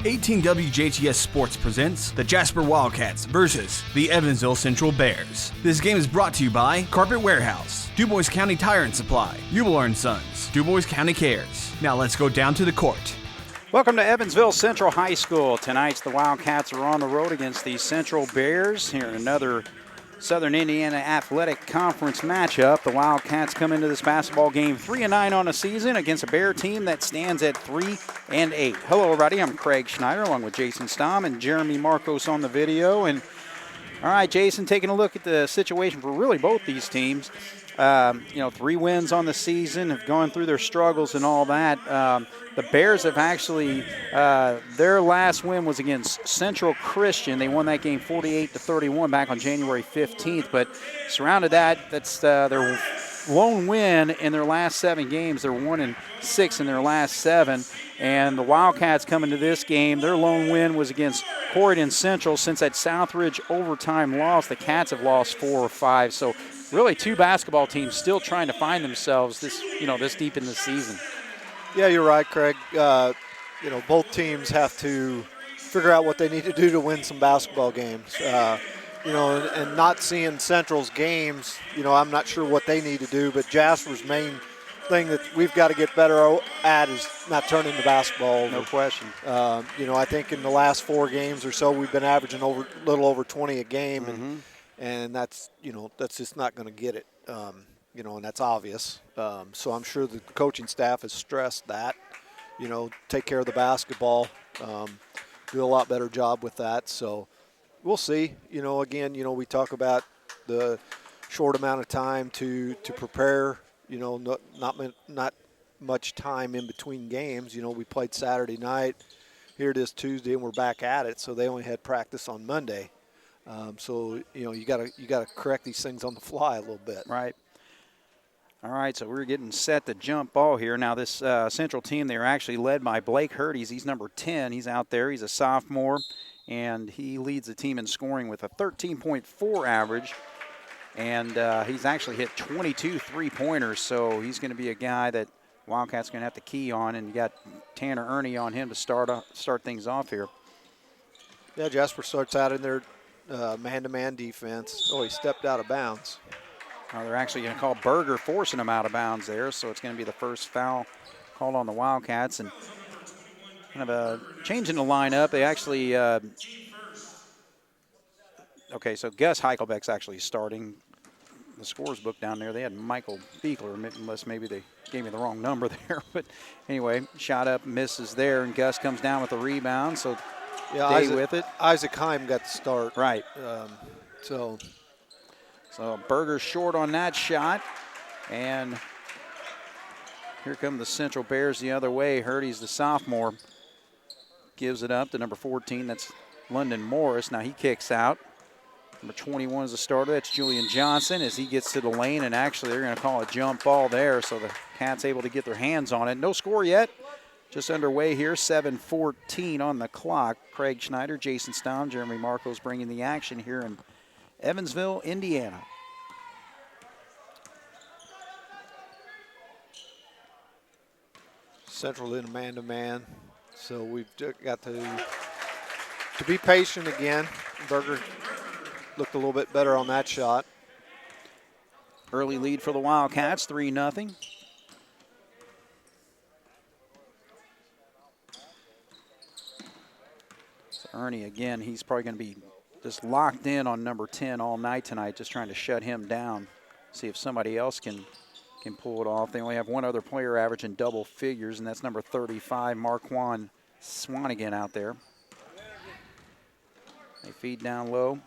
18 WJTS Sports presents the Jasper Wildcats versus the Evansville Central Bears. This game is brought to you by Carpet Warehouse, DuBois County Tire and Supply, Ubler & Sons, DuBois County Cares. Now let's go down to the court. Welcome to Evansville Central High School. Tonight's the Wildcats are on the road against the Central Bears here in another Southern Indiana Athletic Conference matchup. The Wildcats come into this basketball game 3-9 on the season against a Bear team that stands at 3-8. Hello, everybody. I'm Craig Schneider along with Jason Stamm and Jeremy Markos on the video. And all right, Jason, taking a look at the situation for really both these teams. 3 wins on the season, have gone through their struggles and all that. The Bears have actually, their last win was against Central Christian. They won that game 48-31 back on January 15th, but surrounded that's their lone win in their last 7 games. They're 1-6 in their last 7. And the Wildcats coming to this game, their lone win was against Corydon Central. Since that Southridge overtime loss, the Cats have lost 4 or 5. So really 2 basketball teams still trying to find themselves this deep in the season. Yeah, you're right, Craig. Both teams have to figure out what they need to do to win some basketball games. And not seeing Central's games, I'm not sure what they need to do, but Jasper's main thing that we've got to get better at is not turning the basketball over. No question. I think in the last 4 games or so, we've been averaging a little over 20 a game, and that's just not going to get it. And that's obvious. So I'm sure the coaching staff has stressed that, take care of the basketball, do a lot better job with that. So we'll see. Again, we talk about the short amount of time to prepare, not much time in between games. We played Saturday night. Here it is Tuesday, and we're back at it. So they only had practice on Monday. You gotta correct these things on the fly a little bit. Right. All right, so we're getting set to jump ball here. Now this Central team, they're actually led by Blake Hurties. He's number 10. He's out there. He's a sophomore, and he leads the team in scoring with a 13.4 average. And he's actually hit 22 three-pointers, so he's going to be a guy that Wildcats going to have to key on. And you got Tanner Ernie on him to start things off here. Yeah, Jasper starts out in their man-to-man defense. Oh, he stepped out of bounds. They're actually going to call Berger, forcing him out of bounds there, so it's going to be the first foul called on the Wildcats. And kind of a change in the lineup. They actually so Gus Heichelbeck's actually starting. The scores book down there, they had Michael Beekler, unless maybe they gave me the wrong number there. But anyway, shot up, misses there, and Gus comes down with the rebound, so Day with it. Isaac Heim got the start. Right. So Berger's short on that shot. And here come the Central Bears the other way. Hurdy's the sophomore. Gives it up to number 14. That's London Morris. Now he kicks out. Number 21 is the starter. That's Julian Johnson as he gets to the lane. And actually they're going to call a jump ball there. So the Cats able to get their hands on it. No score yet. Just underway here. 7:14 on the clock. Craig Schneider, Jason Stamm, Jeremy Markos bringing the action here in Evansville, Indiana. Central in a man-to-man, so we've got to be patient again. Berger looked a little bit better on that shot. Early lead for the Wildcats, 3-0. So Ernie again, he's probably going to be just locked in on number 10 all night tonight, just trying to shut him down, see if somebody else can pull it off. They only have one other player averaging double figures, and that's number 35, Marquand Swanigan out there. They feed down low.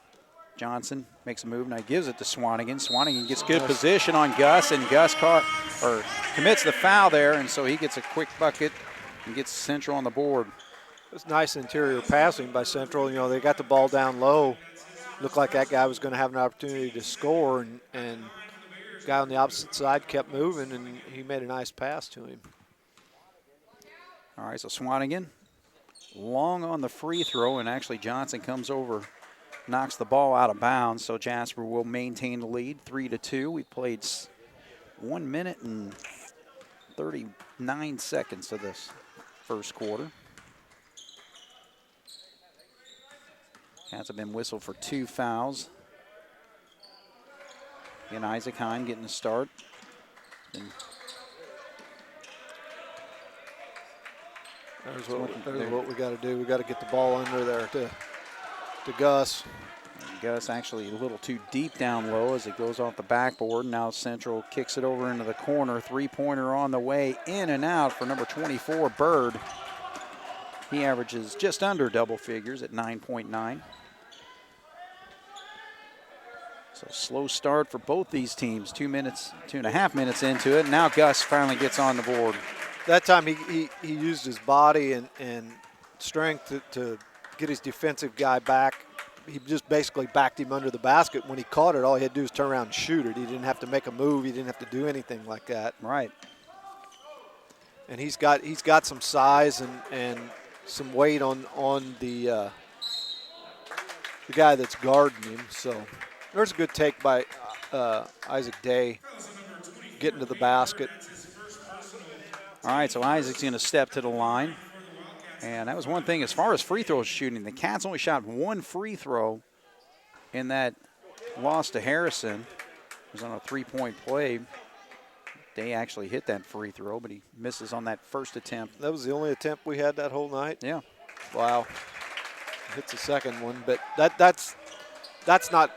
Johnson makes a move, now he gives it to Swanigan. Swanigan gets good position on Gus, and Gus commits the foul there, and so he gets a quick bucket and gets Central on the board. It's nice interior passing by Central. They got the ball down low. Looked like that guy was going to have an opportunity to score, and the guy on the opposite side kept moving, and he made a nice pass to him. All right, so Swanigan long on the free throw, and actually Johnson comes over, knocks the ball out of bounds, so Jasper will maintain the lead, 3-2. We played 1 minute and 39 seconds of this first quarter. Cats have been whistled for 2 fouls. Again, Isaac Heim getting the start. There's what we got to do. We got to get the ball under there to Gus. And Gus actually a little too deep down low as it goes off the backboard. Now Central kicks it over into the corner. 3-pointer on the way, in and out for number 24, Bird. He averages just under double figures at 9.9. So slow start for both these teams. 2.5 minutes into it. Now Gus finally gets on the board. That time he used his body and strength to get his defensive guy back. He just basically backed him under the basket. When he caught it, all he had to do was turn around and shoot it. He didn't have to make a move. He didn't have to do anything like that. Right. And he's got some size and some weight on the guy that's guarding him. So there's a good take by Isaac Day getting to the basket. All right, so Isaac's going to step to the line. And that was one thing as far as free throws shooting. The Cats only shot 1 free throw in that loss to Harrison. It was on a 3-point play. Day actually hit that free throw, but he misses on that first attempt. That was the only attempt we had that whole night? Yeah. Wow. Hits the second one, but that's not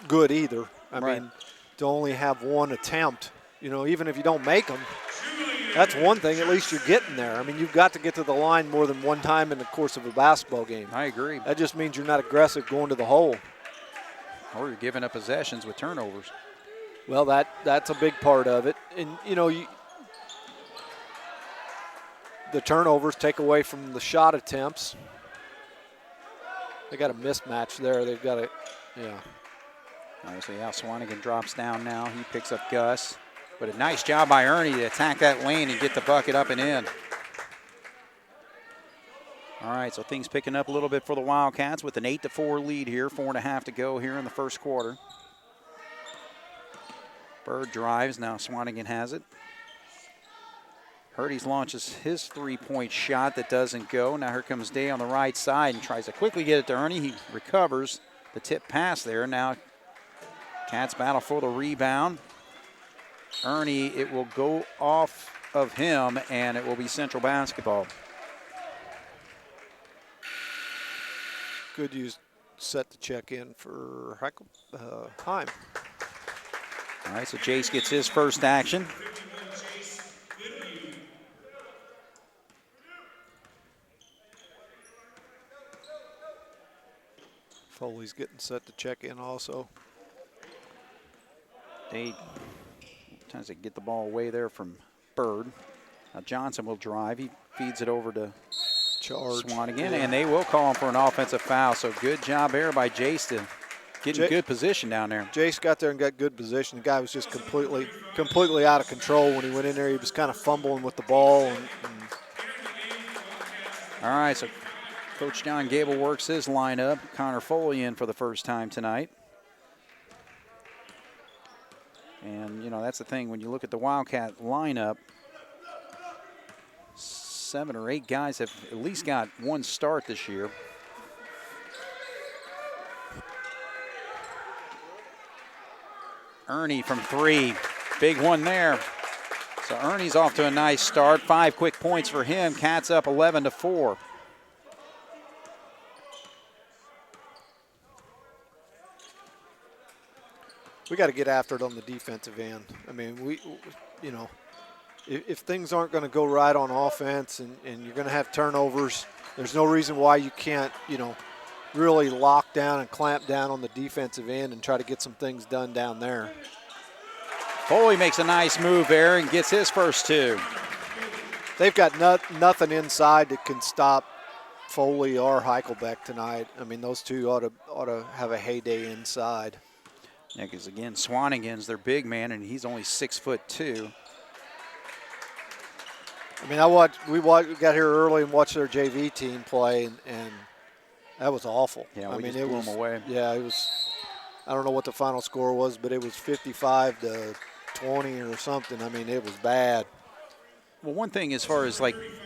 good either. I mean, to only have 1 attempt, even if you don't make them, that's one thing. At least you're getting there. I mean, you've got to get to the line more than 1 time in the course of a basketball game. I agree. That just means you're not aggressive going to the hole. Or you're giving up possessions with turnovers. Well, that's a big part of it. And, the turnovers take away from the shot attempts. They got a mismatch there. They've got yeah. All right, so Swanigan drops down now. He picks up Gus. But a nice job by Ernie to attack that lane and get the bucket up and in. All right, so things picking up a little bit for the Wildcats with an 8-4 lead here. 4.5 to go here in the first quarter. Bird drives. Now Swanigan has it. Hurties launches his 3-point shot that doesn't go. Now here comes Day on the right side and tries to quickly get it to Ernie. He recovers the tip pass there. Now Cats battle for the rebound. Ernie, it will go off of him, and it will be Central basketball. Good use set to check in for Heim. All right, so Jace gets his first action. Foley's getting set to check in also. They tries to get the ball away there from Bird. Now Johnson will drive. He feeds it over to Swanigan, and they will call him for an offensive foul. So good job there by Jace to get in good position down there. Jace got there and got good position. The guy was just completely out of control when he went in there. He was kind of fumbling with the ball. All right, so Coach John Gable works his lineup. Connor Foley in for the first time tonight. And, that's the thing. When you look at the Wildcat lineup, 7 or 8 guys have at least got 1 start this year. Ernie from 3. Big one there. So Ernie's off to a nice start. 5 quick points for him. Cats up 11-4. We got to get after it on the defensive end. I mean, if things aren't going to go right on offense and you're going to have turnovers, there's no reason why you can't, really lock down and clamp down on the defensive end and try to get some things done down there. Foley makes a nice move there and gets his first 2. They've got nothing inside that can stop Foley or Heichelbeck tonight. I mean, those two ought to have a heyday inside. Yeah, because again, Swanigan's their big man, and he's only 6'2". I mean, we got here early and watched their JV team play, and that was awful. Yeah, I mean, just blew them away. Yeah, it was. I don't know what the final score was, but it was 55-20 or something. I mean, it was bad. Well, one thing as far as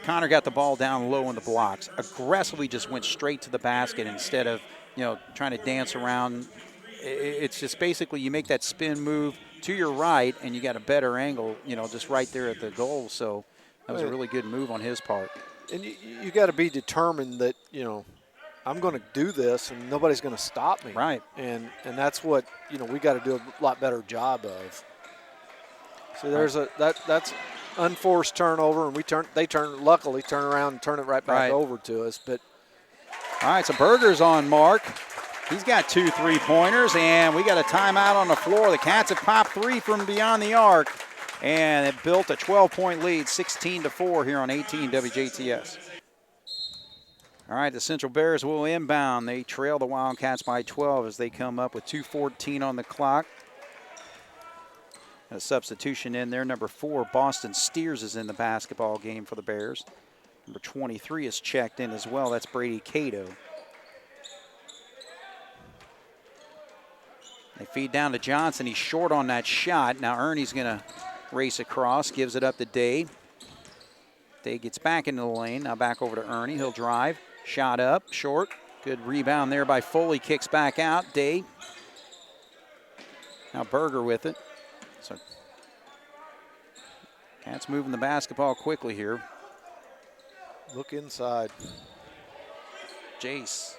Connor got the ball down low in the blocks, aggressively just went straight to the basket instead of trying to dance around. It's just basically you make that spin move to your right, and you got a better angle, just right there at the goal. So that was a really good move on his part. And you got to be determined that, I'm going to do this and nobody's going to stop me. Right. And that's what, we got to do a lot better job of. So there's that's unforced turnover, and luckily turn around and turn it right back over to us. But all right, so Berger's on mark. He's got 2 3-pointers, and we got a timeout on the floor. The Cats have popped 3 from beyond the arc, and it built a 12-point lead, 16-4 here on 18 WJTS. All right, the Central Bears will inbound. They trail the Wildcats by 12 as they come up with 2:14 on the clock. A substitution in there. Number 4, Boston Steers, is in the basketball game for the Bears. Number 23 is checked in as well. That's Brady Cato. They feed down to Johnson. He's short on that shot. Now Ernie's going to race across, gives it up to Day. Day gets back into the lane. Now back over to Ernie. He'll drive. Shot up, short. Good rebound there by Foley. Kicks back out. Day. Now Berger with it. So Cats moving the basketball quickly here. Look inside. Jace.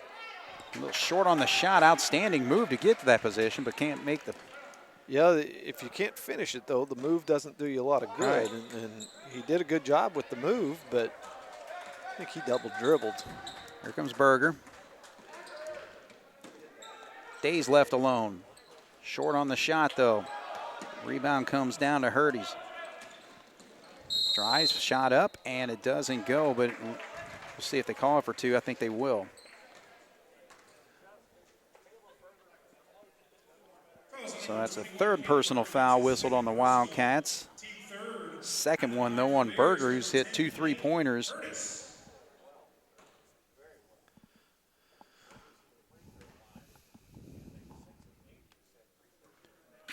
A little short on the shot. Outstanding move to get to that position, but can't make the. Yeah, if you can't finish it, though, the move doesn't do you a lot of good. Right. And he did a good job with the move, but I think he double dribbled. Here comes Berger. Day's left alone. Short on the shot, though. Rebound comes down to Hurties. Drives, shot up, and it doesn't go, but we'll see if they call it for 2. I think they will. So that's a 3rd personal foul whistled on the Wildcats. 2nd one, though, on Berger, who's hit 2 3-pointers.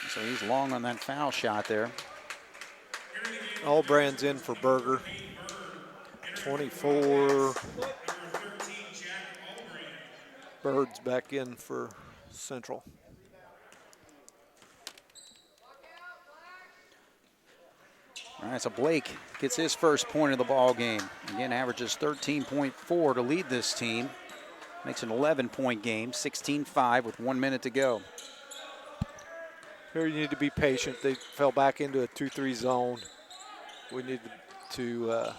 So he's long on that foul shot there. Allbrand's in for Berger. 24. Bird's back in for Central. All right, so Blake gets his first point of the ball game. Again, averages 13.4 to lead this team. Makes an 11-point game, 16-5 with 1 minute to go. Here you need to be patient. They fell back into a 2-3 zone. We need to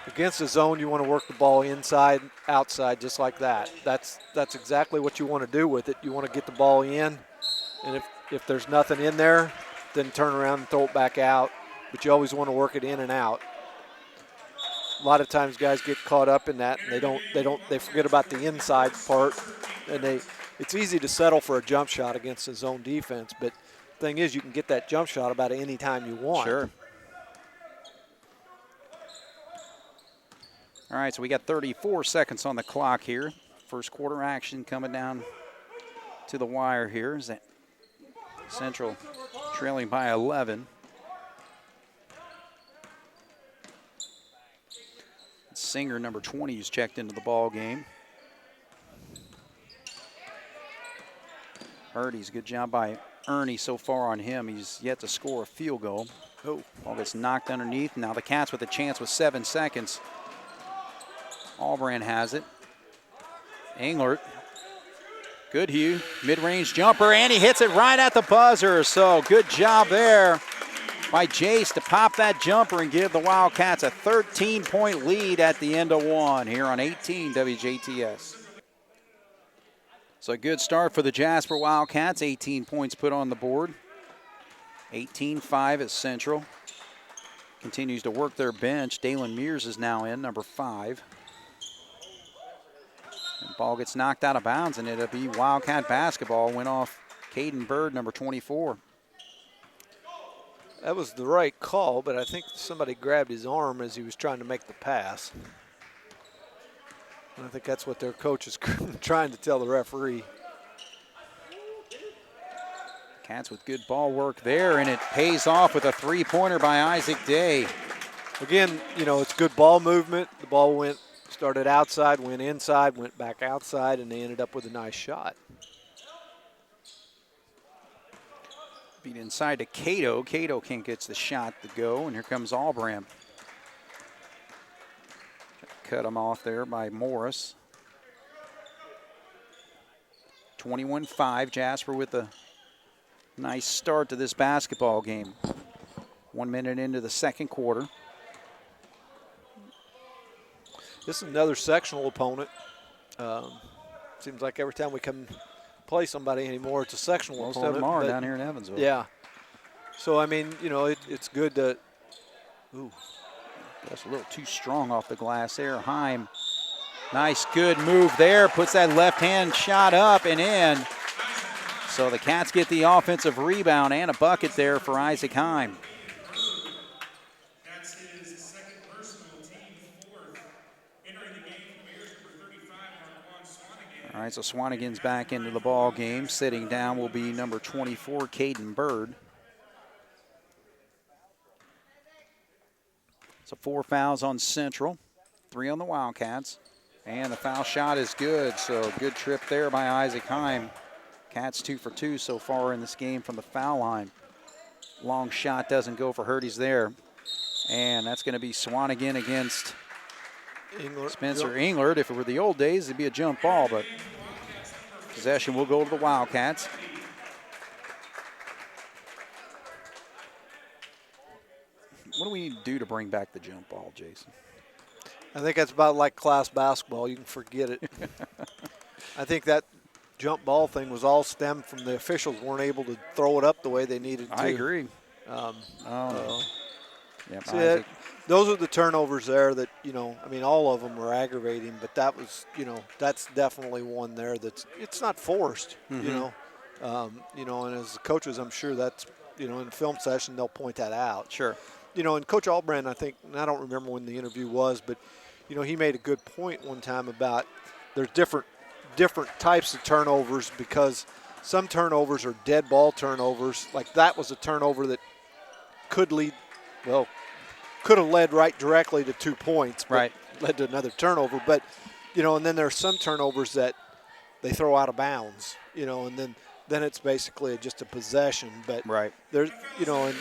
against the zone, you want to work the ball inside, outside, just like that. That's exactly what you want to do with it. You want to get the ball in, and if there's nothing in there, then turn around and throw it back out. But you always want to work it in and out. A lot of times guys get caught up in that, and they forget about the inside part, and it's easy to settle for a jump shot against the zone defense, but the thing is you can get that jump shot about any time you want. Sure. All right, so we got 34 seconds on the clock here. First quarter action coming down to the wire here. Is that Central trailing by 11. Singer, number 20, is checked into the ball game. Hurties, good job by Ernie so far on him. He's yet to score a field goal. Oh, ball gets knocked underneath. Now the Cats with a chance with 7 seconds. Allbrand has it. Englert. Good Hugh. Mid-range jumper, and he hits it right at the buzzer. So good job there by Jace to pop that jumper and give the Wildcats a 13-point lead at the end of 1 here on 18 WJTS. So a good start for the Jasper Wildcats. 18 points put on the board. 18-5 at Central. Continues to work their bench. Dalen Mears is now in, number 5. And ball gets knocked out of bounds, and it'll be Wildcat basketball. Went off Caden Bird, number 24. That was the right call, but I think somebody grabbed his arm as he was trying to make the pass. And I think that's what their coach is trying to tell the referee. Cats with good ball work there, and it pays off with a 3-pointer by Isaac Day. Again, you know, it's good ball movement. The ball went Started outside, went inside, went back outside, and they ended up with a nice shot. Beat inside to Cato. Cato can't get the shot to go, and here comes Albram. Cut him off there by Morris. 21-5. Jasper with a nice start to this basketball game. 1 minute into the second quarter. This is another sectional opponent. Seems like every time we come play somebody anymore, it's a sectional Most opponent. of them are down here in Evansville. Yeah. So, I mean, you know, it's good to – ooh. That's a little too strong off the glass there. Heim, nice, good move there. Puts that left-hand shot up and in. So the Cats get the offensive rebound and a bucket there for Isaac Heim. That's his second personal, team fourth. Entering the game from Bears number 35, Markos. All right, so Swanigan's back into the ball game. Sitting down will be number 24, Caden Bird. So 4 fouls on Central, 3 on the Wildcats. And the foul shot is good, so good trip there by Isaac Heim. Cats 2 for 2 so far in this game from the foul line. Long shot doesn't go for Hurdy's there. And that's going to be Swanigan against Spencer Englert. If it were the old days, it'd be a jump ball, but possession will go to the Wildcats. What do we need to do to bring back the jump ball, Jason? I think that's about like class basketball. You can forget it. I think that jump ball thing was all stemmed from the officials weren't able to throw it up the way they needed to. I agree. Yep, See, those are the turnovers there that, you know, I mean, all of them were aggravating, but that was, you know, that's definitely one there it's not forced, you know. And as coaches, I'm sure that's, you know, in film session, they'll point that out. Sure. You know, and Coach Albrand, I think, and I don't remember when the interview was, but, you know, he made a good point one time about there's different types of turnovers because some turnovers are dead ball turnovers. Like that was a turnover that could have led right directly to 2 points, but right. led to another turnover. But, you know, and then there are some turnovers that they throw out of bounds, you know, and then it's basically just a possession. But right. there's, you know, and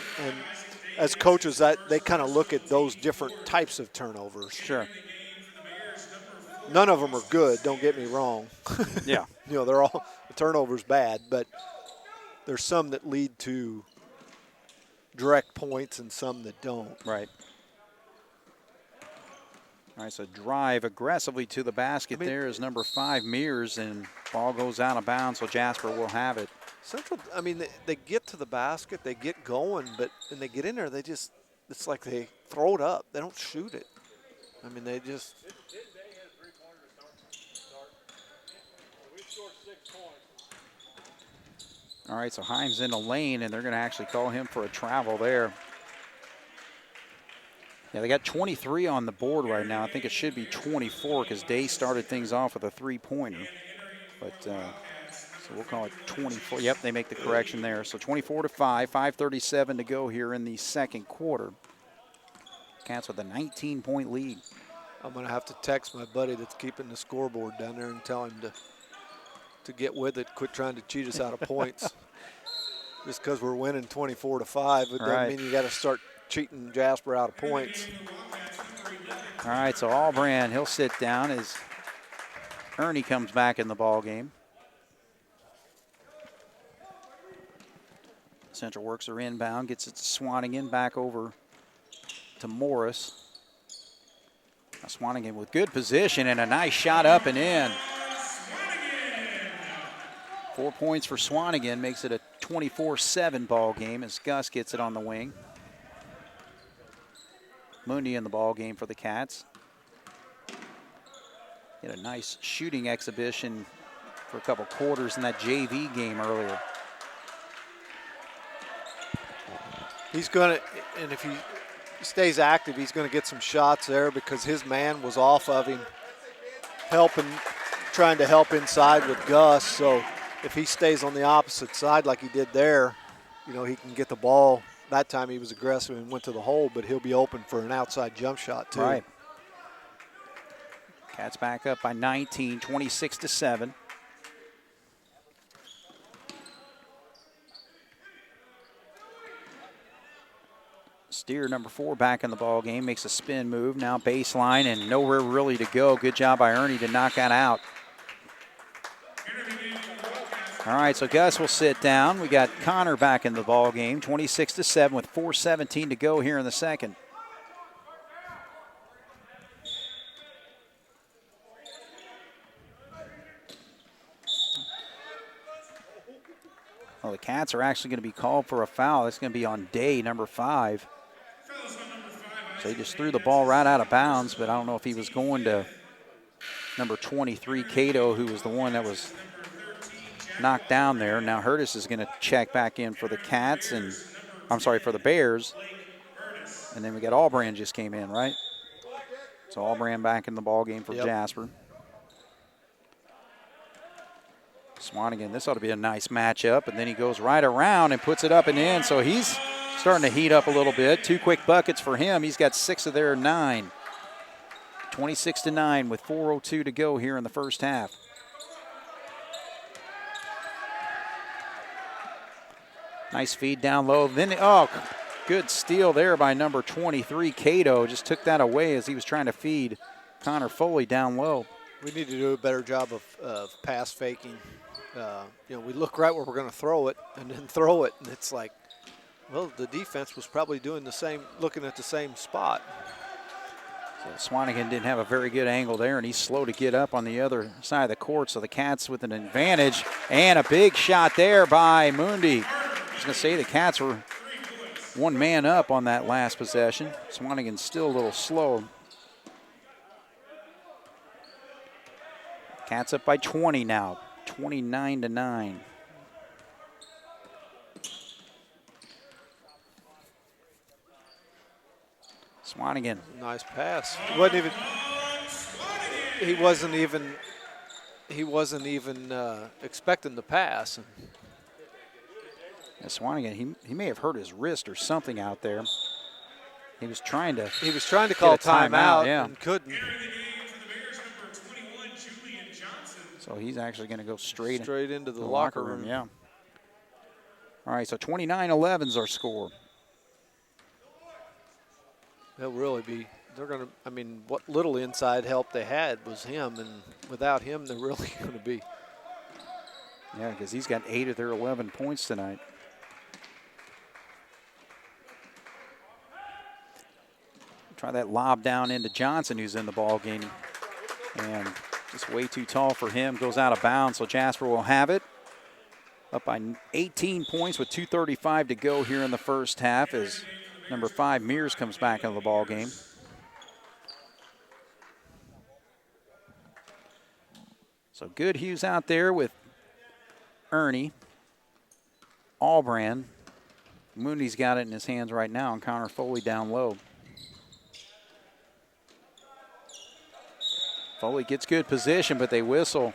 as coaches, that they kind of look at those different types of turnovers. Sure. None of them are good, don't get me wrong. Yeah. You know, they're all – the turnover's bad, but there's some that lead to direct points and some that don't. Right. All right, so drive aggressively to the basket. There is number 5, Mears, and ball goes out of bounds, so Jasper will have it. Central, I mean, they get to the basket, they get going, but when they get in there, it's like they throw it up. They don't shoot it. I mean, they just – All right, so Heim's in the lane, and they're going to actually call him for a travel there. Yeah, they got 23 on the board right now. I think it should be 24 because Day started things off with a three-pointer. But so we'll call it 24. Yep, they make the correction there. So 24-5, 5:37 to go here in the second quarter. Cats with a 19-point lead. I'm going to have to text my buddy that's keeping the scoreboard down there and tell him to get with it, quit trying to cheat us out of points. Just because we're winning 24-5, it doesn't mean you got to start cheating Jasper out of points. All right, so Albrand, he'll sit down as Ernie comes back in the ball game. Central works her inbound, gets it to Swanigan, back over to Morris. Now Swanigan with good position and a nice shot up and in. 4 points for Swanigan, makes it a 24-7 ball game as Gus gets it on the wing. Mooney in the ball game for the Cats. He had a nice shooting exhibition for a couple quarters in that JV game earlier. He's going to, and if he stays active, he's going to get some shots there because his man was off of him, trying to help inside with Gus. So if he stays on the opposite side like he did there, you know, he can get the ball. That time he was aggressive and went to the hole, but he'll be open for an outside jump shot too. Right. Cats back up by 19, 26-7. Steer, number 4, back in the ball game, makes a spin move. Now baseline and nowhere really to go. Good job by Ernie to knock that out. All right, so Gus will sit down. We got Connor back in the ball game, 26-7 with 4:17 to go here in the second. Well, the Cats are actually going to be called for a foul. It's going to be on Day, number 5. So he just threw the ball right out of bounds, but I don't know if he was going to number 23, Cato, who was the one that was knocked down there. Now Hurtis is going to check back in for the Cats, and I'm sorry, for the Bears. And then we got Albrand just came in, right? So Albrand back in the ball game for Jasper. Swanigan, this ought to be a nice matchup, and then he goes right around and puts it up and in, so he's starting to heat up a little bit. 2 quick buckets for him. He's got 6 of their 9. 26-9 with 4:02 to go here in the first half. Nice feed down low. Then, good steal there by number 23, Cato. Just took that away as he was trying to feed Connor Foley down low. We need to do a better job of pass faking. We look right where we're going to throw it and then throw it, and it's like, well, the defense was probably doing the same, looking at the same spot. So Swanigan didn't have a very good angle there, and he's slow to get up on the other side of the court, so the Cats with an advantage, and a big shot there by Mundi. I was going to say the Cats were 1 man up on that last possession. Swanigan's still a little slow. Cats up by 20 now, 29-9. Swanigan. Nice pass. He wasn't even expecting the pass. Yeah, Swanigan, he may have hurt his wrist or something out there. He was trying to call timeout and couldn't. So he's actually going to go straight into the locker room. Yeah. All right, so 29-11 is our score. They'll really be. They're going to. I mean, what little inside help they had was him, and without him, they're really going to be. Yeah, because he's got 8 of their 11 points tonight. Try that lob down into Johnson, who's in the ball game, and just way too tall for him. Goes out of bounds, so Jasper will have it. Up by 18 points with 2:35 to go here in the first half as number 5, Mears, comes back into the ball game. So good Hughes out there with Ernie. Albrand. Mooney's got it in his hands right now, and Connor Foley down low. Foley gets good position, but they whistle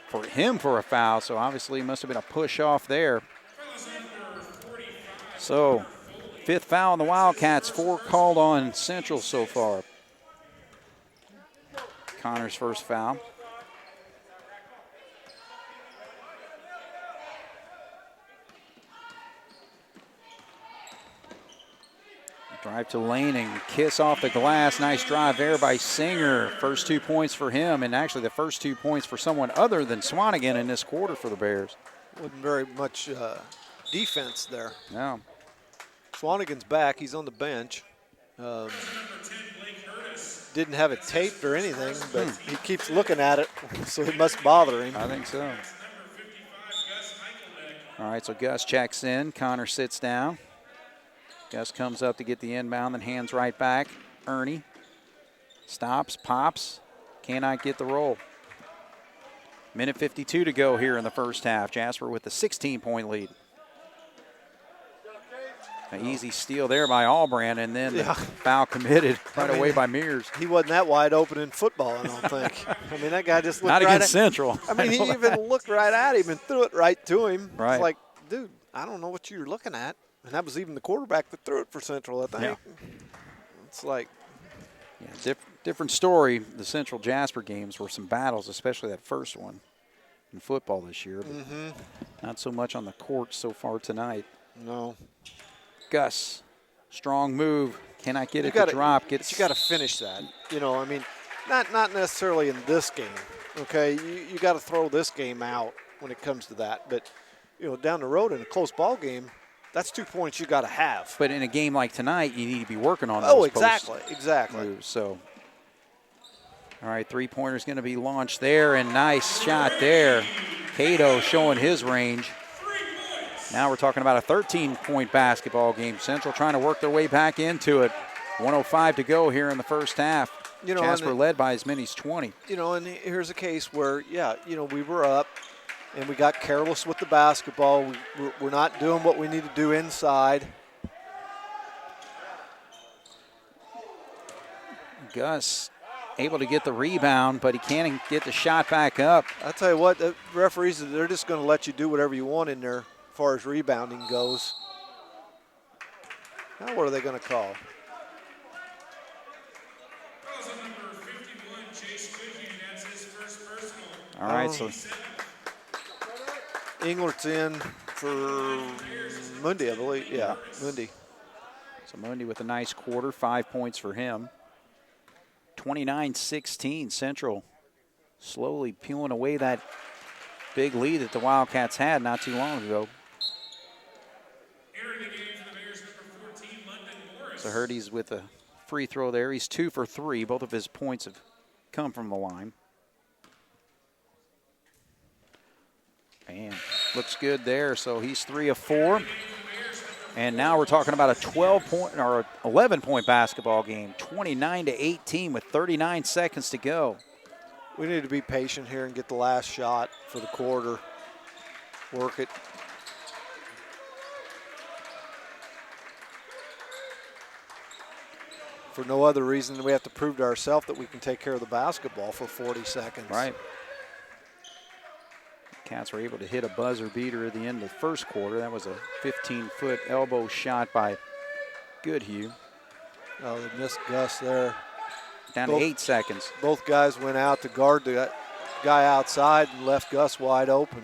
for him for a foul, so obviously it must have been a push off there. So 5th foul on the Wildcats, 4 called on Central so far. Connor's first foul. Drive to lane and kiss off the glass. Nice drive there by Singer. First 2 points for him, and actually the first 2 points for someone other than Swanigan in this quarter for the Bears. Wasn't very much defense there. No. Swanigan's back. He's on the bench. Didn't have it taped or anything, but he keeps looking at it, so it must bother him. I think so. All right, so Gus checks in. Connor sits down. Gus comes up to get the inbound, then hands right back. Ernie stops, pops, cannot get the roll. Minute 52 to go here in the first half. Jasper with the 16-point lead. An easy steal there by Albrand, and then the foul committed away by Mears. He wasn't that wide open in football, I don't think. I mean, that guy just looked Not right against Central. I mean, he even looked right at him and threw it right to him. Right. It's like, dude, I don't know what you're looking at. And that was even the quarterback that threw it for Central, I think. Yeah. It's like. Yeah, Different story. The Central Jasper games were some battles, especially that first one in football this year. But not so much on the court so far tonight. No. Gus, strong move. Cannot get it to drop. You got to finish that. You know, I mean, not necessarily in this game. Okay, you got to throw this game out when it comes to that. But you know, down the road in a close ball game, that's 2 points you got to have. But in a game like tonight, you need to be working on those exactly. moves. So, all right, three-pointer's going to be launched there, and nice shot there. Cato showing his range. Now we're talking about a 13-point basketball game. Central trying to work their way back into it. 1:05 to go here in the first half. You know, Jasper led by as many as 20. You know, and here's a case where, yeah, you know, we were up and we got careless with the basketball. We're not doing what we need to do inside. Gus able to get the rebound, but he can't get the shot back up. I'll tell you what, the referees, they're just going to let you do whatever you want in there as far as rebounding goes. Now what are they going to call? All right, so Englert's in for Mundy, I believe. Yeah, Mundy. So Mundy with a nice quarter, 5 points for him. 29-16, Central slowly peeling away that big lead that the Wildcats had not too long ago. So Hurdy's with a free throw there. He's 2 for 3. Both of his points have come from the line. And looks good there. So he's 3 of 4. And now we're talking about a 12-point or 11-point basketball game, 29-18 with 39 seconds to go. We need to be patient here and get the last shot for the quarter. Work it. For no other reason than we have to prove to ourselves that we can take care of the basketball for 40 seconds. Right. Cats were able to hit a buzzer beater at the end of the first quarter. That was a 15-foot elbow shot by Goodhue. Oh, they missed Gus there. Down to 8 seconds. Both guys went out to guard the guy outside and left Gus wide open.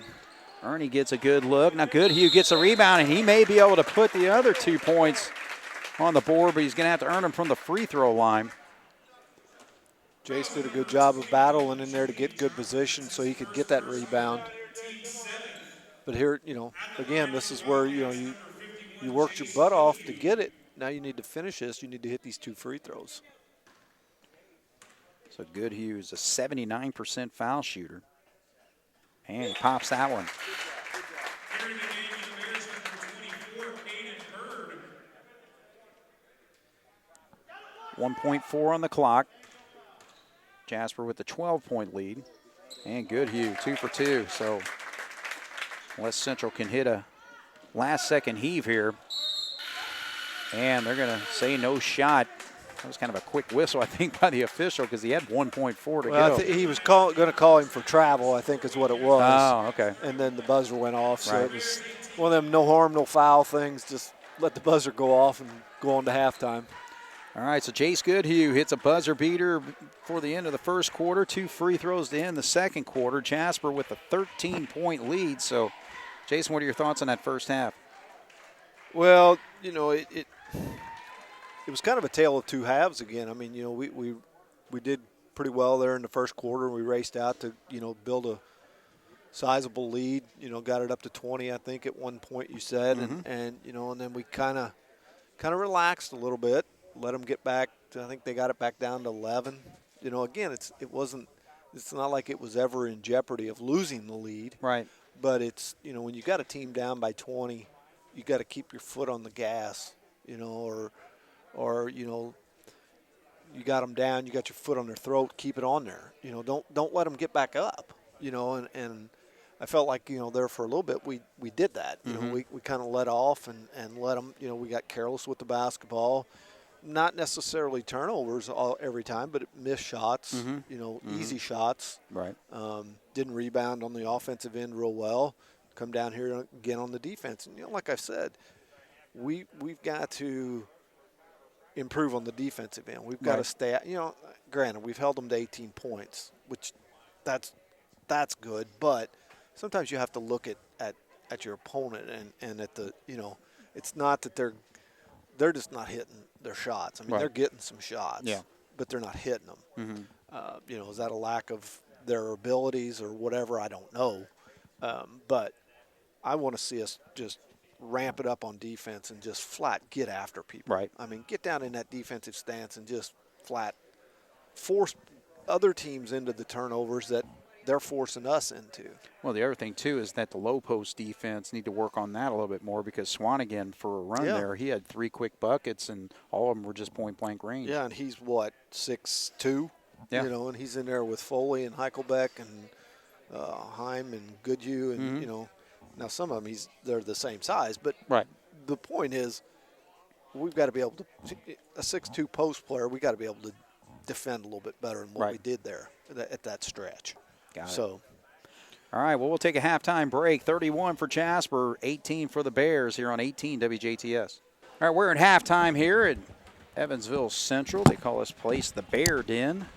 Ernie gets a good look. Now Goodhue gets a rebound, and he may be able to put the other 2 points on the board, but he's going to have to earn them from the free throw line. Jace did a good job of battling in there to get good position so he could get that rebound. But here, you know, again, this is where, you know, you worked your butt off to get it. Now you need to finish this. You need to hit these 2 free throws. So Goodhue is a 79% foul shooter. And he pops that one. 1.4 on the clock. Jasper with the 12-point lead. And Goodhue, 2 for 2. So unless Central can hit a last-second heave here. And they're going to say no shot. That was kind of a quick whistle, I think, by the official because he had 1.4 to go. He was going to call him for travel, I think is what it was. Oh, okay. And then the buzzer went off. So right. It was one of them no harm, no foul things. Just let the buzzer go off and go on to halftime. All right, so Jace Goodhue hits a buzzer beater for the end of the first quarter. 2 free throws to end the second quarter. Jasper with a 13-point lead. So, Jason, what are your thoughts on that first half? Well, you know, it was kind of a tale of 2 halves again. I mean, you know, we did pretty well there in the first quarter. We raced out to, you know, build a sizable lead. You know, got it up to 20, I think, at one point you said. Mm-hmm. And you know, and then we kind of relaxed a little bit. Let them get back to, I think they got it back down to 11. You know, again, it's not like it was ever in jeopardy of losing the lead. Right. But it's, you know, when you got a team down by 20, you got to keep your foot on the gas, you know, or you know, you got them down, you got your foot on their throat, keep it on there. You know, don't let them get back up, you know, and I felt like, you know, there for a little bit we did that. You know, we kind of let off and let them, you know, we got careless with the basketball. Not necessarily turnovers every time, but missed shots, you know, easy shots. Right. Didn't rebound on the offensive end real well. Come down here again on the defense. And, you know, like I said, we've got to improve on the defensive end. We've got to stay. Granted, we've held them to 18 points, which that's good. But sometimes you have to look at your opponent and at the it's not that they're just not hitting their shots. I mean, they're getting some shots, but they're not hitting them. Is that a lack of their abilities or whatever? I don't know. But I want to see us just ramp it up on defense and just flat get after people. Right. I mean, get down in that defensive stance and just flat force other teams into the turnovers that they're forcing us into. Well, the other thing, too, is that the low post defense need to work on that a little bit more because Swanigan, for a run there, he had 3 quick buckets, and all of them were just point-blank range. Yeah, and he's, 6'2"? Yeah. And he's in there with Foley and Heichelbeck and Heim and Goodhue and, now some of them they're the same size. But the point is we've got to be able to – a 6'2" post player, we got to be able to defend a little bit better than what we did there at that stretch. Got it. All right, well, we'll take a halftime break. 31 for Jasper, 18 for the Bears here on 18 WJTS. All right, we're at halftime here at Evansville Central. They call this place the Bear Den.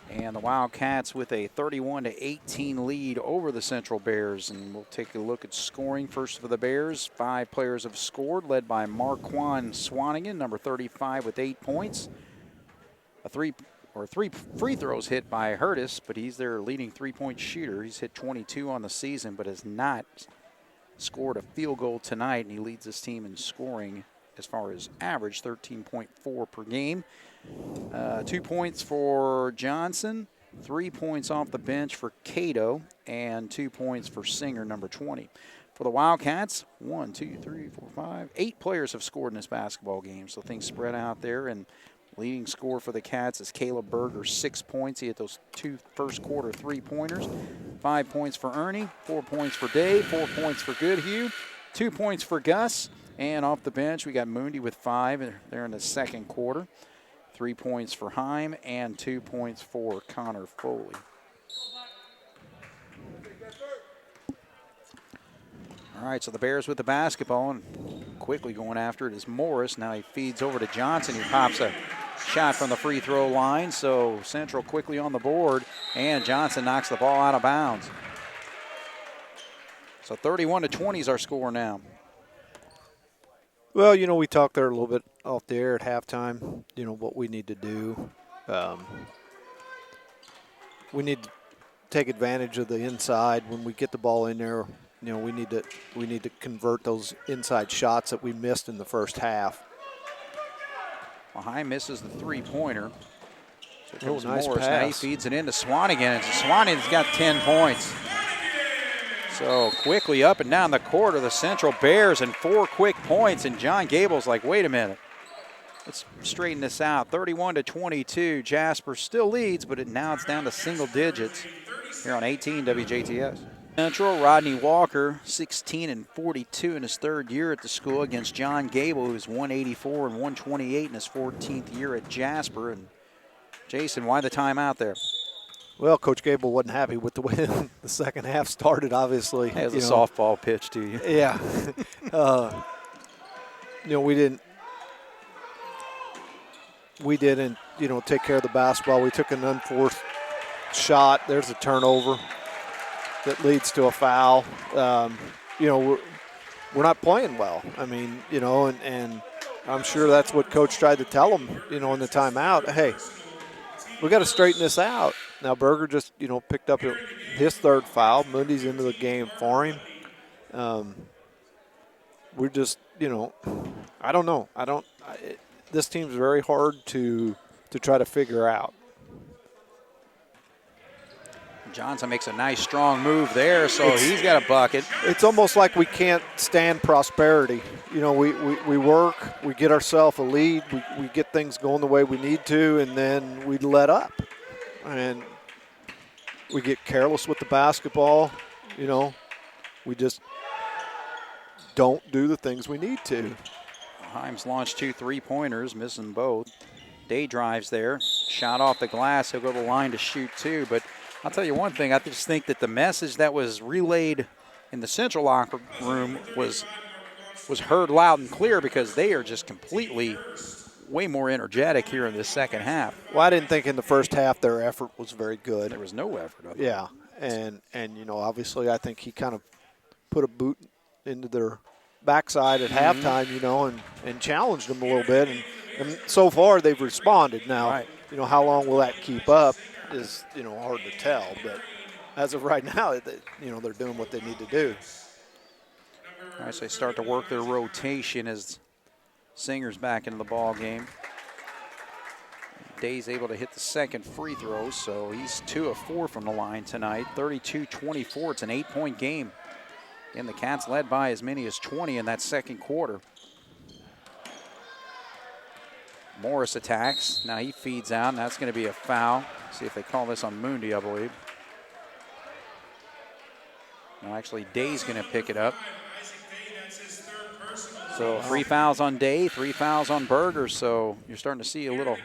And the Wildcats with a 31-18 lead over the Central Bears. And we'll take a look at scoring first for the Bears. 5 players have scored, led by Marquand Swanigan, number 35, with 8 points. 3 free throws hit by Hurtis, but he's their leading three-point shooter. He's hit 22 on the season, but has not scored a field goal tonight, and he leads this team in scoring as far as average, 13.4 per game. 2 points for Johnson, 3 points off the bench for Cato, and 2 points for Singer, number 20. For the Wildcats, 8 players have scored in this basketball game, so things spread out there. And leading scorer for the Cats is Caleb Berger, 6 points. He had those 2 first-quarter three-pointers. 5 points for Ernie, 4 points for Dave, 4 points for Goodhue, 2 points for Gus. And off the bench, we got Moondy with 5 there in the second quarter. 3 points for Heim and 2 points for Connor Foley. All right, so the Bears with the basketball, and quickly going after it is Morris. Now he feeds over to Johnson. He pops a shot from the free throw line, so Central quickly on the board, and Johnson knocks the ball out of bounds. So 31-20 is our score now. Well, we talked there a little bit off the air at halftime, what we need to do. We need to take advantage of the inside when we get the ball in there. We need to convert those inside shots that we missed in the first half. Well, High misses the three-pointer. So nice Morris. pass. Now he feeds it into Swanigan, and Swanigan's got 10 points. So quickly up and down the court of the Central Bears, and 4 quick points, and John Gable's like, wait a minute. Let's straighten this out. 31-22. Jasper still leads, but now it's down to single digits here on 18 WJTS. Central, Rodney Walker, 16-42 in his 3rd year at the school against John Gable, who's 184 and 128 in his 14th year at Jasper. And Jason, why the timeout there? Well, Coach Gable wasn't happy with the way the second half started, obviously. It was a softball pitch to you. Yeah. We didn't, take care of the basketball. We took an unforced shot. There's a turnover that leads to a foul. We're not playing well. I mean, and I'm sure that's what Coach tried to tell them, in the timeout. Hey, we got to straighten this out. Now Berger just, picked up his 3rd foul. Mundy's into the game for him. We're just, I don't know. This team's very hard to try to figure out. Johnson makes a nice, strong move there, so he's got a bucket. It's almost like we can't stand prosperity. We work, we get ourselves a lead, we get things going the way we need to, and then we let up. And we get careless with the basketball. We just don't do the things we need to. Himes launched 2 3-pointers, missing both. Day drives there, shot off the glass. He'll go to the line to shoot 2, but I'll tell you one thing, I just think that the message that was relayed in the Central locker room was heard loud and clear, because they are just completely way more energetic here in the second half. Well, I didn't think in the first half their effort was very good. There was no effort. Yeah, and obviously I think he kind of put a boot into their backside at halftime, and challenged them a little bit. And so far they've responded. Now, how long will that keep up is, hard to tell. But as of right now, they're doing what they need to do. All right, so they start to work their rotation as Singer's back into the ball game. Day's able to hit the second free throw, so he's 2 of 4 from the line tonight. 32-24, it's an 8-point game. And the Cats led by as many as 20 in that second quarter. Morris attacks. Now he feeds out, and that's going to be a foul. See if they call this on Mundi, I believe. No, actually, Day's going to pick it up. So 3 fouls on Day, 3 fouls on Berger. So you're starting to see a little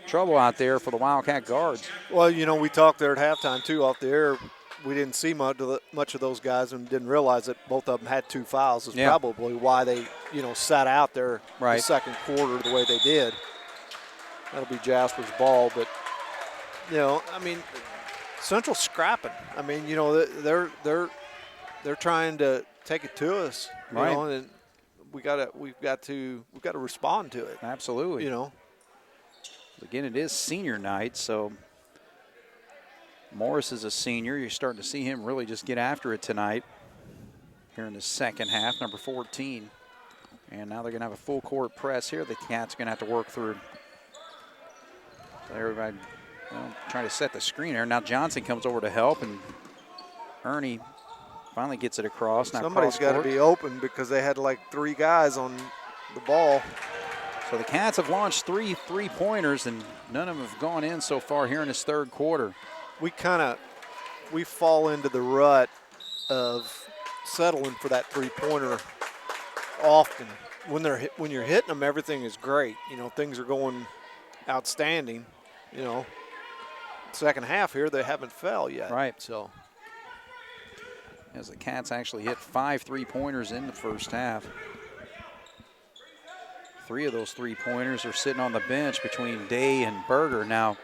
trouble out there for the Wildcat guards. Well, we talked there at halftime, too, off the air. We didn't see much of those guys and didn't realize that both of them had 2 fouls. Is probably why they, sat out there the second quarter the way they did. That'll be Jasper's ball. But, Central's scrapping. They're trying to take it to us, and we've got to respond to it. Absolutely. Again, it is senior night, so Morris is a senior. You're starting to see him really just get after it tonight here in the second half, number 14. And now they're going to have a full court press here. The Cats are going to have to work through. So everybody trying to set the screen there. Now Johnson comes over to help, and Ernie finally gets it across. Now somebody's got to be open because they had like 3 guys on the ball. So the Cats have launched 3 3-pointers, and none of them have gone in so far here in this third quarter. We fall into the rut of settling for that 3-pointer often. When you're hitting them, everything is great. Things are going outstanding. Second half here, they haven't fell yet. Right. So as the Cats actually hit 5 3-pointers in the first half. 3 of those 3-pointers are sitting on the bench between Day and Berger. Now,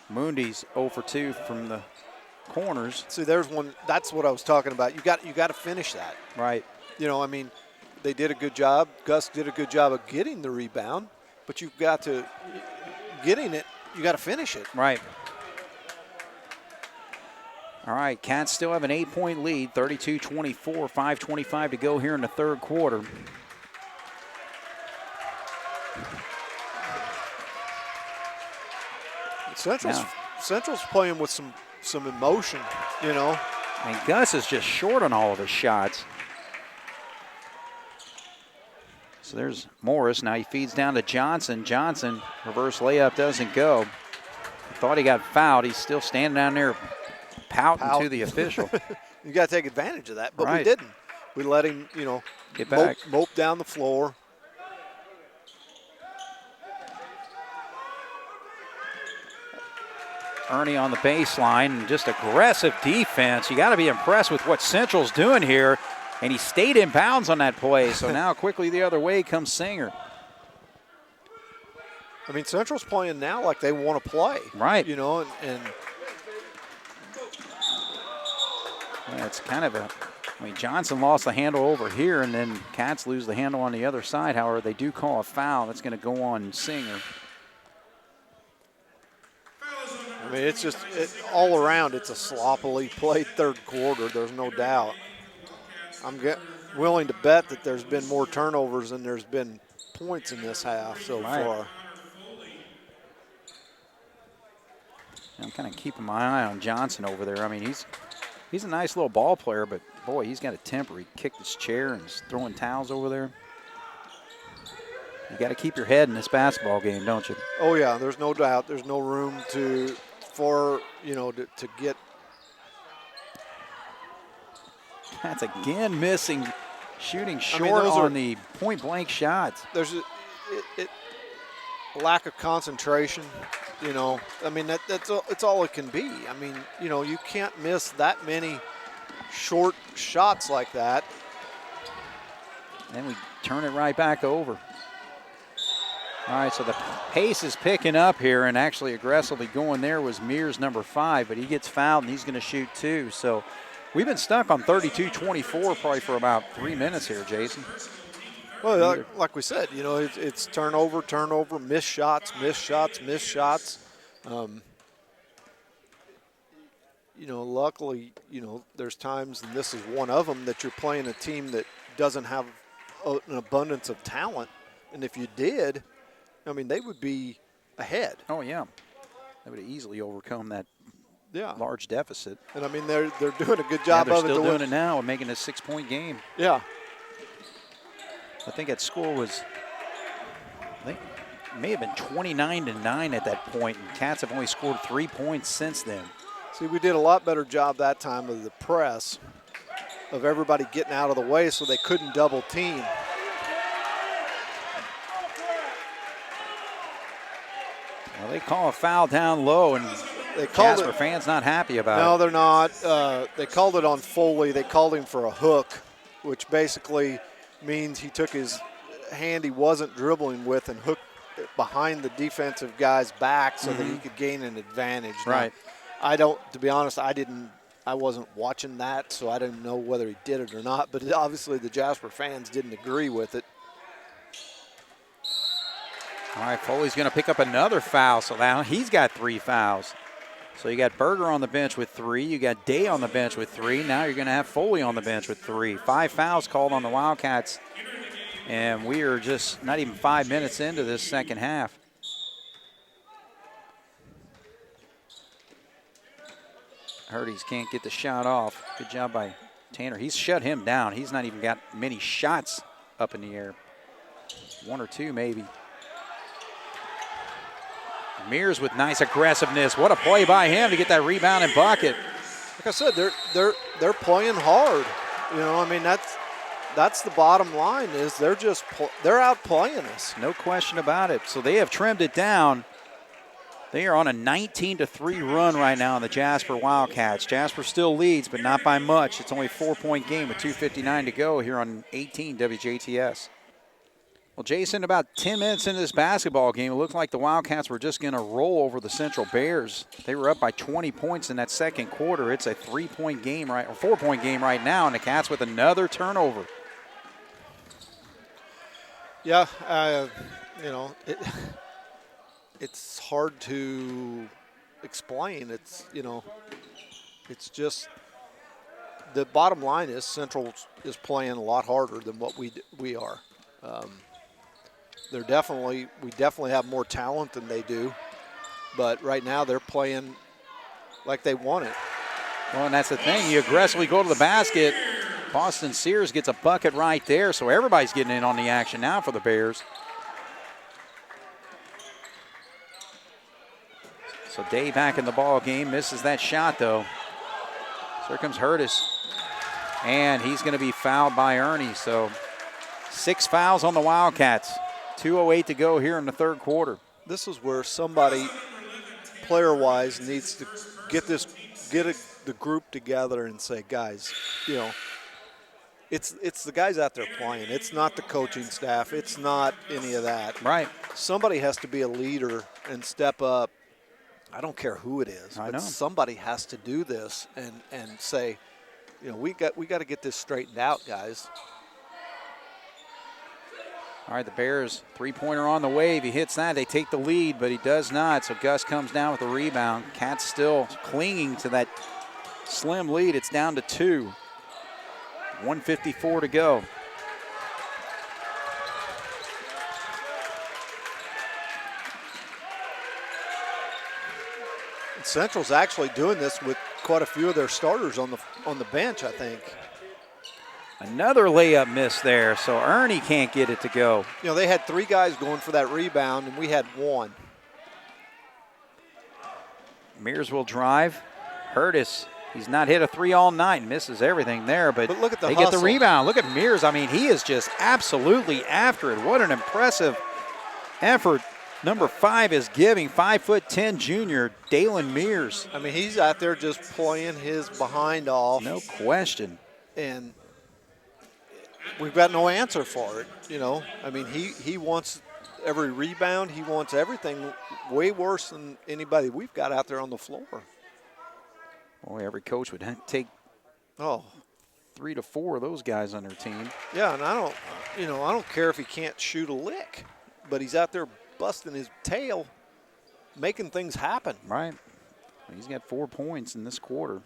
Mundi's 0 for 2 from the corners. See, there's one. That's what I was talking about. You got to finish that. Right. They did a good job. Gus did a good job of getting the rebound, but you've got to getting it. You got to finish it. Right. All right, Cats still have an 8-point lead, 32-24, 5:25 to go here in the third quarter. Central's playing with some emotion, And Gus is just short on all of his shots. So there's Morris. Now he feeds down to Johnson. Johnson, reverse layup doesn't go. Thought he got fouled. He's still standing down there pouting to the official. You got to take advantage of that, but right. we didn't. We let him, get back, mope down the floor. Ernie on the baseline, just aggressive defense. You got to be impressed with what Central's doing here, and he stayed in bounds on that play. So now quickly the other way comes Singer. Central's playing now like they want to play. Right. And it's kind of Johnson lost the handle over here, and then Cats lose the handle on the other side. However, they do call a foul. That's going to go on Singer. It's just all around. It's a sloppily played third quarter. There's no doubt. I'm willing to bet that there's been more turnovers than there's been points in this half so far. I'm kind of keeping my eye on Johnson over there. He's a nice little ball player, but boy, he's got a temper. He kicked his chair and is throwing towels over there. You got to keep your head in this basketball game, don't you? Oh yeah, there's no doubt. There's no room to get. That's again missing, shooting short on the point-blank shots. There's a lack of concentration. It's all it can be. You can't miss that many short shots like that. Then we turn it right back over. All right, so the pace is picking up here, and actually aggressively going there was Mears, number 5, but he gets fouled and he's going to shoot 2. So we've been stuck on 32-24 probably for about 3 minutes here, Jason. Well, like we said, you know, it's turnover, missed shots. You know, luckily, you know, there's times, and this is one of them, that you're playing a team that doesn't have an abundance of talent. And if you did, I mean, they would be ahead. Oh, yeah. They would have easily overcome that Yeah. large deficit. And, I mean, they're doing a good job they're of it. They're still doing it now and making a 6-point game. Yeah. I think that score was, I think it may have been 29-9 at that point, and Cats have only scored 3 points since then. See, we did a lot better job that time of the press, of everybody getting out of the way so they couldn't double team. Well, they call a foul down low, and They called Jasper fans not happy about No, it. they're not. They called it on Foley. They called him for a hook, which basically means he took his hand he wasn't dribbling with and hooked it behind the defensive guy's back so that he could gain an advantage. Right. Now, to be honest, I wasn't watching that, so I didn't know whether he did it or not, but obviously the Jasper fans didn't agree with it. All right, Foley's going to pick up another foul, so now he's got 3 fouls. So you got Berger on the bench with 3. You got Day on the bench with 3. Now you're going to have Foley on the bench with 3. 5 fouls called on the Wildcats, and we are just not even 5 minutes into this second half. Hurties can't get the shot off. Good job by Tanner. He's shut him down. He's not even got many shots up in the air. 1 or 2 maybe. Mears with nice aggressiveness. What a play by him to get that rebound and bucket. Like I said, they're playing hard. You know, I mean, that's the bottom line, is they're outplaying us. No question about it. So they have trimmed it down. They are on a 19-3 run right now on the Jasper Wildcats. Jasper still leads, but not by much. It's only a 4-point game with 2:59 to go here on 18 WJTS. Well, Jason, about 10 minutes into this basketball game, it looked like the Wildcats were just going to roll over the Central Bears. They were up by 20 points in that second quarter. It's a 3-point game or 4-point game right now, and the Cats with another turnover. Yeah, you know, it's hard to explain. It's, you know, it's just the bottom line is Central is playing a lot harder than what we are. We definitely have more talent than they do, but right now they're playing like they want it. Well, and that's the thing. You aggressively go to the basket. Boston Sears gets a bucket right there, so everybody's getting in on the action now for the Bears. So Day back in the ball game, misses that shot though. So here comes Hurtis, and he's going to be fouled by Ernie. So 6 fouls on the Wildcats. 2:08 to go here in the third quarter. This is where somebody, player-wise, needs to get the group together and say, guys, you know, it's the guys out there playing. It's not the coaching staff. It's not any of that. Right. Somebody has to be a leader and step up. I don't care who it is, I but know. somebody has to do this and say, you know, we got to get this straightened out, guys. All right, the Bears, 3-pointer on the way. If he hits that, they take the lead, but he does not. So Gus comes down with the rebound. Cats still clinging to that slim lead. It's down to 2. 1:54 to go. Central's actually doing this with quite a few of their starters on the bench, I think. Another layup miss there, so Ernie can't get it to go. You know, they had 3 guys going for that rebound, and we had 1. Mears will drive. Hurtis, he's not hit a 3 all night, misses everything there, but look at the they get the hustle. rebound. Look at Mears. I mean, he is just absolutely after it. What an impressive effort number 5 is giving. 5'10" junior, Dalen Mears. I mean, he's out there just playing his behind off. No question. And we've got no answer for it, you know. I mean, he wants every rebound. He wants everything way worse than anybody we've got out there on the floor. Boy, every coach would take 3 to 4 of those guys on their team. Yeah, and I don't care if he can't shoot a lick, but he's out there busting his tail, making things happen. Right. He's got 4 points in this quarter.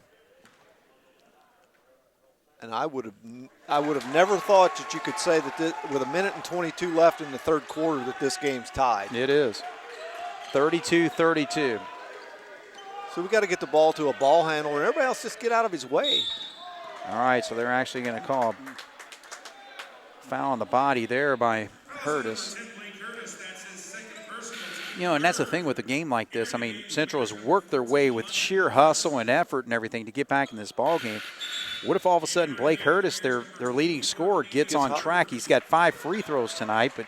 And I would have never thought that you could say that with 1:22 left in the third quarter that this game's tied. It is. 32-32. So we got to get the ball to a ball handler, and everybody else just get out of his way. All right, so they're actually going to call a foul on the body there by Curtis. You know, and that's the thing with a game like this. I mean, Central has worked their way with sheer hustle and effort and everything to get back in this ball game. What if all of a sudden Blake Curtis, their leading scorer, gets on track? He's got 5 free throws tonight, but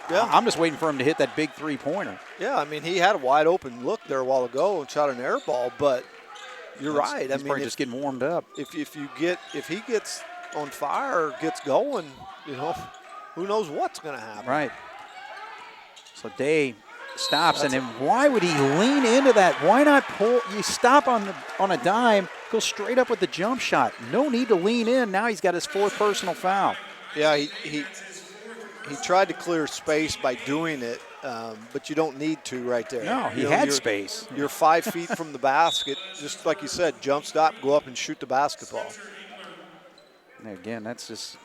yeah, I'm just waiting for him to hit that big three-pointer. Yeah, I mean, he had a wide open look there a while ago and shot an air ball, but you're right. He's probably just getting warmed up. If he gets on fire or gets going, you know, who knows what's going to happen. Right. So Day stops, and then why would he lean into that? Why not pull? You stop on a dime, go straight up with the jump shot. No need to lean in. Now he's got his 4th personal foul. Yeah, he tried to clear space by doing it, but you don't need to right there. No, he had space. You're 5 feet from the basket. Just like you said, jump stop, go up and shoot the basketball. And again, that's just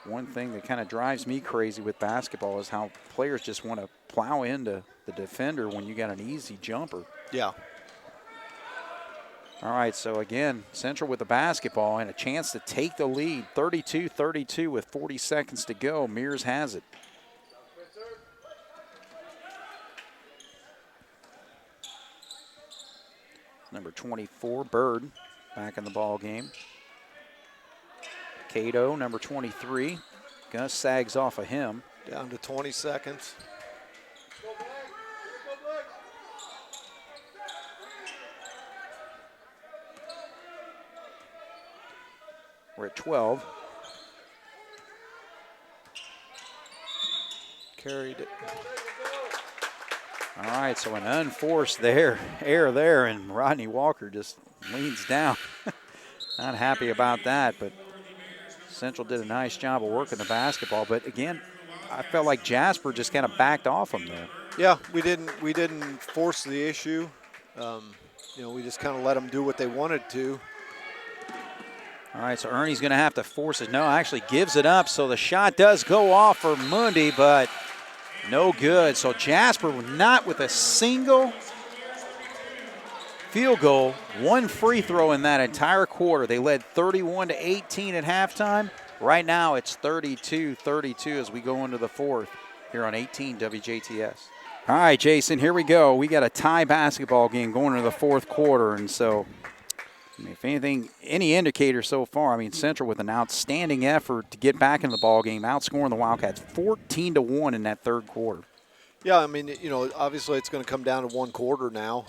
one thing that kind of drives me crazy with basketball is how players just want to plow into the defender when you got an easy jumper. Yeah. All right, so again, Central with the basketball and a chance to take the lead, 32-32 with 40 seconds to go. Mears has it. Number 24, Bird, back in the ball game. Cato, number 23. Gus sags off of him. Down to 20 seconds. We're at 12. Carried it. All right, so an unforced error there, and Rodney Walker just leans down. Not happy about that, but Central did a nice job of working the basketball. But again, I felt like Jasper just kind of backed off him there. Yeah, we didn't force the issue. You know, we just kind of let them do what they wanted to. All right, so Ernie's going to have to force it. No, actually gives it up, so the shot does go off for Mundy, but no good. So Jasper not with a single field goal, 1 free throw in that entire quarter. They led 31-18 at halftime. Right now it's 32-32 as we go into the 4th here on 18 WJTS. All right, Jason, here we go. We got a tie basketball game going into the 4th quarter, and so I mean, if anything, any indicator so far, I mean, Central with an outstanding effort to get back into the ball game, outscoring the Wildcats 14-1 in that 3rd quarter. Yeah, I mean, you know, obviously it's going to come down to 1 quarter now,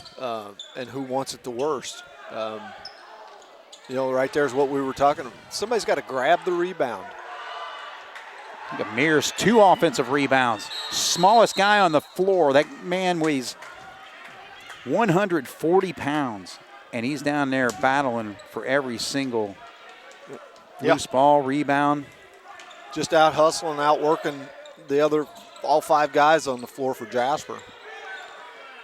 and who wants it the worst. You know, right there's what we were talking about. Somebody's got to grab the rebound. You got Mears, 2 offensive rebounds. Smallest guy on the floor. That man weighs 140 pounds. And he's down there battling for every single loose ball, rebound. Just out hustling, out working all 5 guys on the floor for Jasper.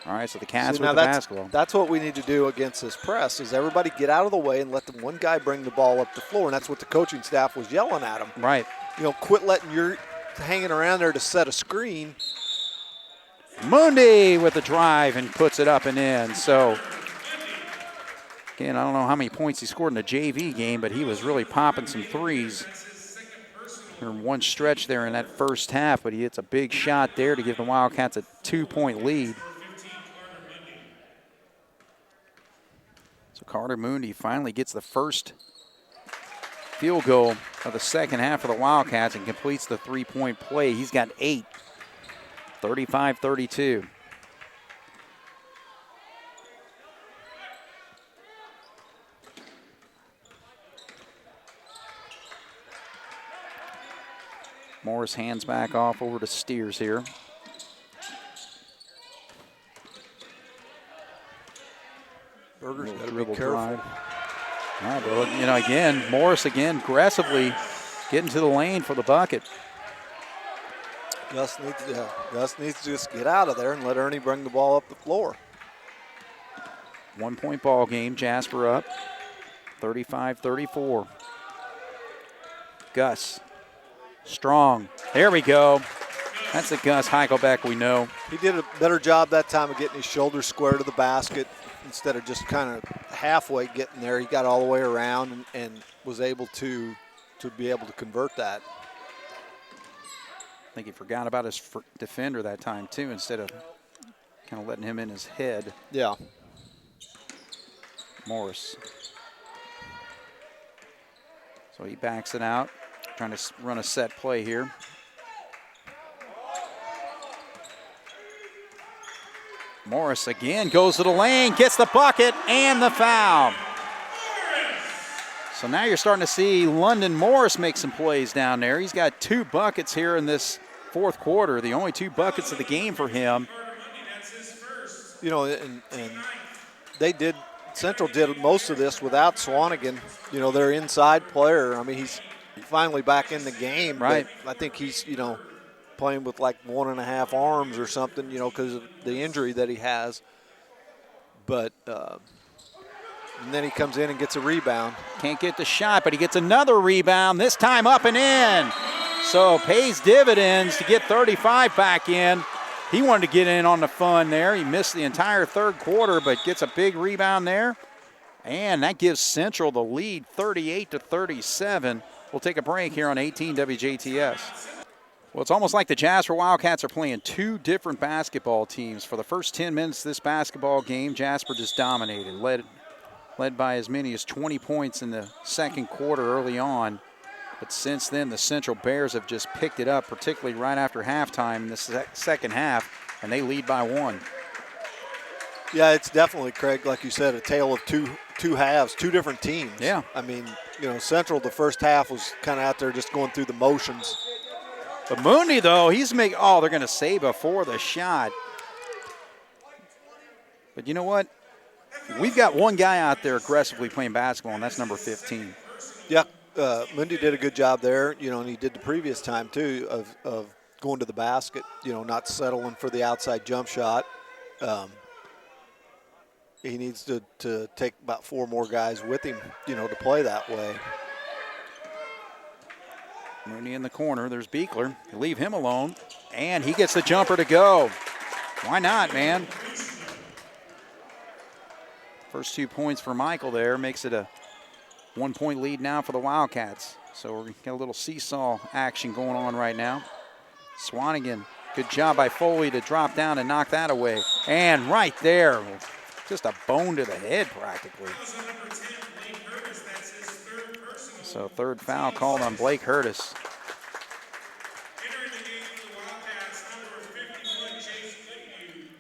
All right, so the Cats with the basketball. That's what we need to do against this press is everybody get out of the way and let the one guy bring the ball up the floor. And that's what the coaching staff was yelling at him. Right. You know, quit letting your hanging around there to set a screen. Mundy with the drive and puts it up and in. So again, I don't know how many points he scored in the JV game, but he was really popping some threes in one stretch there in that first half, but he hits a big shot there to give the Wildcats a 2-point lead. So Carter Mundy finally gets the first field goal of the second half of the Wildcats and completes the 3-point play. He's got 8, 35-32. Morris hands back off over to Steers here. Berger's got to be Dribble careful. drive. All right, well, you know, again, Morris again aggressively getting to the lane for the bucket. Gus needs to just get out of there and let Ernie bring the ball up the floor. 1 point ball game. Jasper up 35-34. Gus. Strong. There we go. That's the Gus Heichelbeck we know. He did a better job that time of getting his shoulders square to the basket instead of just kind of halfway getting there. He got all the way around and was able to be able to convert that. I think he forgot about his defender that time too, instead of kind of letting him in his head. Yeah. Morris. So he backs it out, trying to run a set play here. Morris again goes to the lane, gets the bucket and the foul. So now you're starting to see London Morris make some plays down there. He's got 2 buckets here in this fourth quarter, the only 2 buckets of the game for him. You know, and Central did most of this without Swanigan, you know, their inside player. I mean, he's finally back in the game. Right. But I think he's, you know, playing with like 1.5 arms or something, you know, because of the injury that he has. But and then he comes in and gets a rebound. Can't get the shot, but he gets another rebound, this time up and in. So pays dividends to get 35 back in. He wanted to get in on the fun there. He missed the entire third quarter, but gets a big rebound there. And that gives Central the lead, 38-37. We'll take a break here on 18 WJTS. Well, it's almost like the Jasper Wildcats are playing 2 different basketball teams. For the first 10 minutes of this basketball game, Jasper just dominated, led by as many as 20 points in the second quarter early on. But since then, the Central Bears have just picked it up, particularly right after halftime in the second half, and they lead by 1. Yeah, it's definitely, Craig, like you said, a tale of two halves, 2 different teams. Yeah. I mean, you know, Central, the first half was kind of out there just going through the motions. But Mooney, though, he's making, oh, they're going to say before the shot. But you know what? We've got one guy out there aggressively playing basketball, and that's number 15. Yeah. Mundy did a good job there, you know, and he did the previous time too of going to the basket, you know, not settling for the outside jump shot. He needs to take about 4 more guys with him, you know, to play that way. Mooney in the corner. There's Beekler. You leave him alone, and he gets the jumper to go. Why not, man? First 2 points for Michael there makes it a 1 point lead now for the Wildcats. So we're got a little seesaw action going on right now. Swanigan, good job by Foley to drop down and knock that away. And right there, just a bone to the head practically. So 3rd foul called on Blake Hurtis.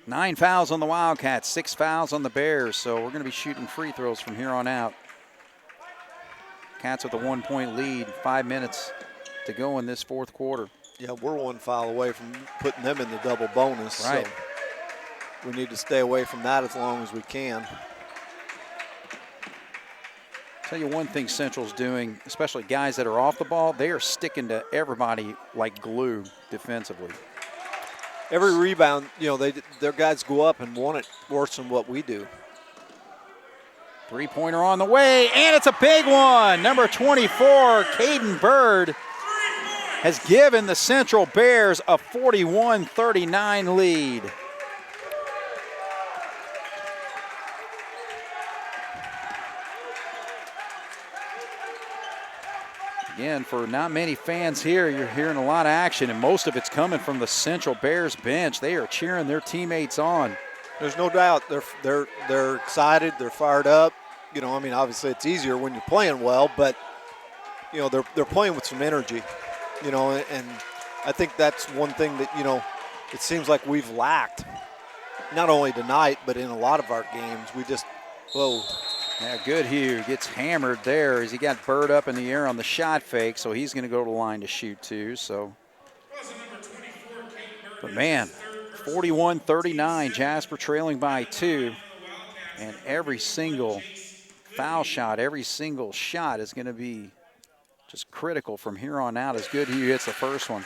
9 fouls on the Wildcats, 6 fouls on the Bears. So we're going to be shooting free throws from here on out. Cats with a 1 point lead, 5 minutes to go in this fourth quarter. Yeah, we're 1 foul away from putting them in the double bonus. Right. So we need to stay away from that as long as we can. Tell you one thing Central's doing, especially guys that are off the ball, they are sticking to everybody like glue defensively. Every rebound, you know, their guys go up and want it worse than what we do. 3-pointer on the way, and it's a big one. Number 24, Caden Bird, has given the Central Bears a 41-39 lead. Again, for not many fans here, you're hearing a lot of action, and most of it's coming from the Central Bears bench. They are cheering their teammates on. There's no doubt they're excited, they're fired up. You know, I mean, obviously it's easier when you're playing well, but you know they're playing with some energy. You know, and I think that's one thing that, you know, it seems like we've lacked, not only tonight but in a lot of our games. We just, whoa. Yeah, good here. Gets hammered there as he got Bird up in the air on the shot fake, so he's going to go to the line to shoot too. So But man, 41-39, Jasper trailing by 2. And every single foul shot, every single shot is going to be just critical from here on out as Goodhue hits the first one.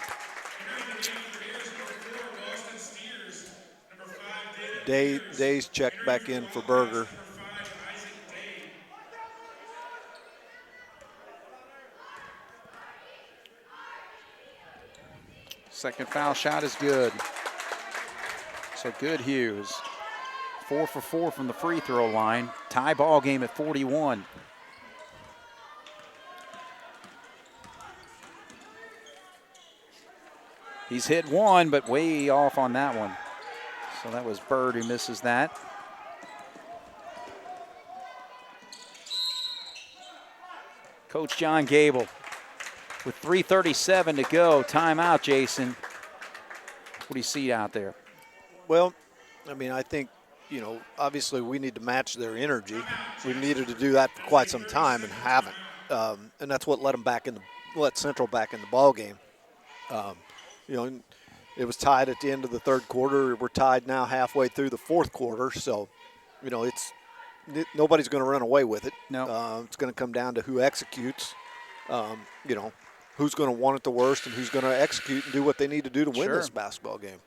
Day's checked back in for Berger. Second foul shot is good. So Goodhue is 4 for 4 from the free throw line. Tie ball game at 41. He's hit one, but way off on that one. So that was Bird who misses that. Coach John Gable with 3:37 to go. Timeout, Jason. What do you see out there? Well, I mean, I think, you know, obviously we need to match their energy. We needed to do that for quite some time and haven't. And that's what let Central back in the ball game. You know, it was tied at the end of the third quarter. We're tied now halfway through the fourth quarter. So, you know, nobody's going to run away with it. No. It's going to come down to who executes. You know, who's going to want it the worst and who's going to execute and do what they need to do to win this basketball game.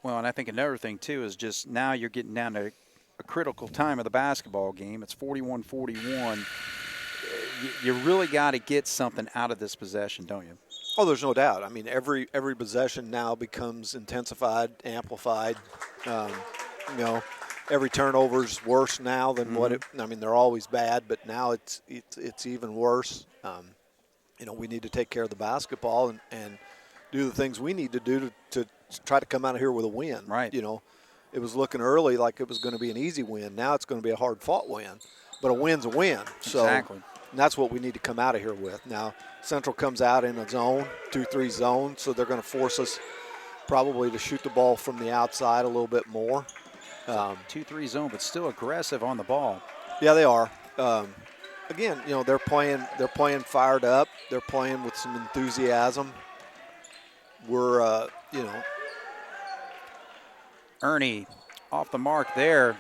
Well, and I think another thing, too, is just now you're getting down to a critical time of the basketball game. It's 41-41. You really got to get something out of this possession, don't you? Oh, there's no doubt. I mean, every possession now becomes intensified, amplified. You know, every turnover's worse now than what it. I mean, they're always bad, but now it's even worse. You know, we need to take care of the basketball and do the things we need to do to try to come out of here with a win. Right. You know, it was looking early like it was going to be an easy win. Now it's going to be a hard-fought win, but a win's a win. So exactly. And that's what we need to come out of here with. Now, Central comes out in a zone, 2-3 zone, so they're going to force us probably to shoot the ball from the outside a little bit more. 2-3 zone, but still aggressive on the ball. Yeah, they are. Again, you know, they're playing fired up. They're playing with some enthusiasm. We're, you know. Ernie off the mark there.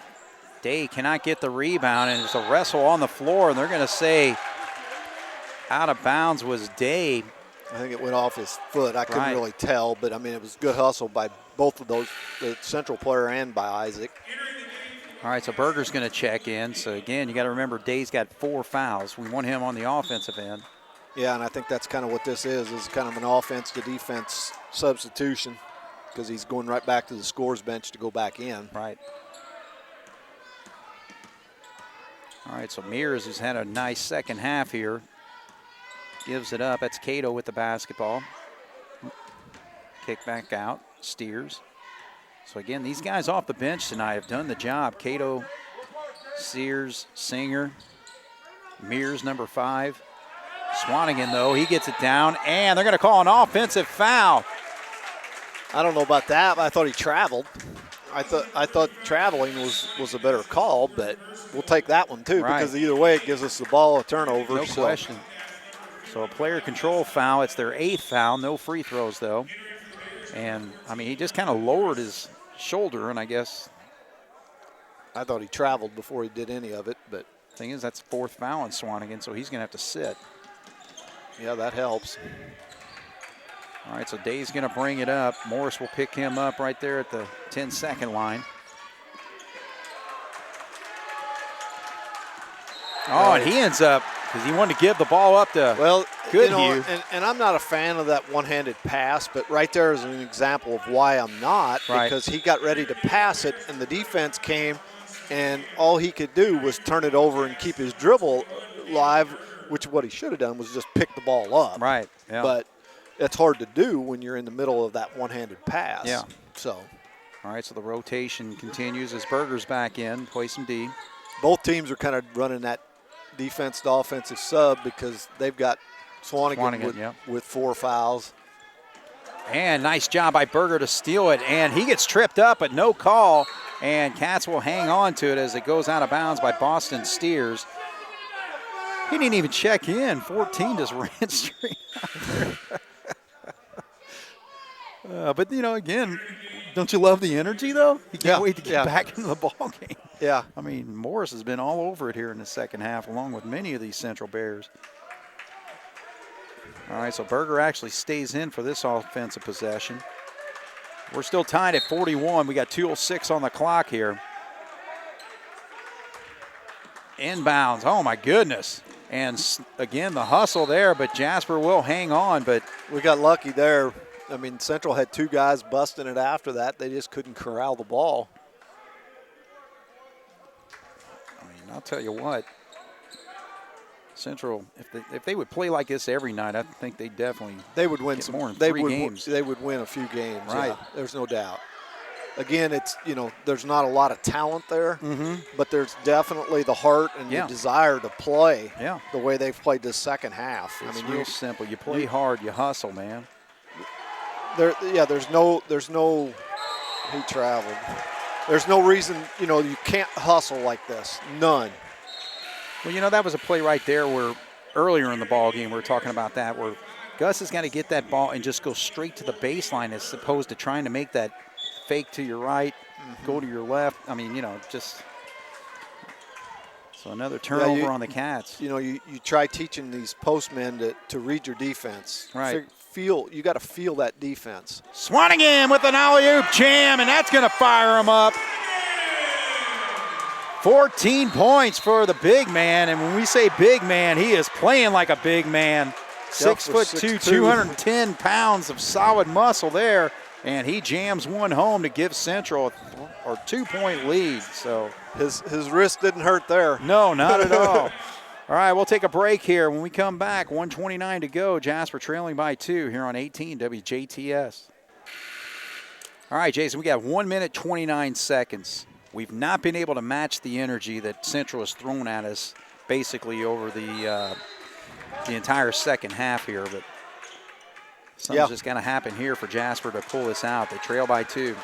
Day cannot get the rebound, and it's a wrestle on the floor, and they're going to say out of bounds was Day. I think it went off his foot. I couldn't really tell, but, I mean, it was good hustle by both of those, the Central player and by Isaac. All right, so Berger's going to check in. So, again, you got to remember Day's got 4 fouls. We want him on the offensive end. Yeah, and I think that's kind of what this is kind of an offense to defense substitution because he's going right back to the scores bench to go back in. Right. All right, so Mears, who's had a nice second half here, gives it up. That's Cato with the basketball. Kick back out, Steers. So, again, these guys off the bench tonight have done the job. Cato, Sears, Singer, Mears, number 5. Swanigan, though, he gets it down, and they're going to call an offensive foul. I don't know about that, but I thought he traveled. I thought traveling was a better call, but we'll take that one too because either way it gives us the ball a turnover. No question. So a player control foul. It's their 8th foul. No free throws though. And I mean, he just kind of lowered his shoulder, and I guess I thought he traveled before he did any of it. But thing is, that's 4th foul on Swanigan, so he's going to have to sit. Yeah, that helps. All right, so Day's going to bring it up. Morris will pick him up right there at the 10-second line. Oh, and he ends up, because he wanted to give the ball up to Goodhue. You know, and I'm not a fan of that one-handed pass, but right there is an example of why I'm not, because he got ready to pass it, and the defense came, and all he could do was turn it over and keep his dribble live, which what he should have done was just pick the ball up. Right, yeah. But it's hard to do when you're in the middle of that one-handed pass. Yeah. So. All right, so the rotation continues as Berger's back in, play some D. Both teams are kind of running that defense to offensive sub because they've got Swanigan with 4 fouls. And nice job by Berger to steal it, and he gets tripped up, but no call. And Cats will hang on to it as it goes out of bounds by Boston Steers. He didn't even check in. 14 just ran straight out there. But, you know, again, don't you love the energy, though? You can't wait to get back into the ball game. Yeah. I mean, Morris has been all over it here in the second half, along with many of these Central Bears. All right, so Berger actually stays in for this offensive possession. We're still tied at 41. We got 2:06 on the clock here. Inbounds, oh my goodness. And again, the hustle there, but Jasper will hang on. But we got lucky there. I mean, Central had 2 guys busting it after that. They just couldn't corral the ball. I mean, I'll tell you what. Central, if they would play like this every night, I think they would win some more than 3 games. They would win a few games, right? Yeah, there's no doubt. Again, it's, you know, there's not a lot of talent there, but there's definitely the heart and the desire to play the way they've played this second half. It's real simple. You play hard, you hustle, man. There's no. He traveled. There's no reason, you know, you can't hustle like this. None. Well, you know, that was a play right there where earlier in the ball game we were talking about that, where Gus has got to get that ball and just go straight to the baseline as opposed to trying to make that fake to your right, go to your left. I mean, you know, just so another turnover on the Cats. You know, you try teaching these postmen to read your defense. Right. You got to feel that defense. Swanigan with an alley-oop jam, and that's going to fire him up. 14 points for the big man, and when we say big man, he is playing like a big man. 6'2", 210 pounds of solid muscle there, and he jams one home to give Central a 2-point lead. So his wrist didn't hurt there. No, not at all. All right, we'll take a break here. When we come back, 1:29 to go. Jasper trailing by 2 here on 18 WJTS. All right, Jason, we got 1 minute, 29 seconds. We've not been able to match the energy that Central has thrown at us basically over the entire second half here, but something's just going to happen here for Jasper to pull this out. They trail by 2.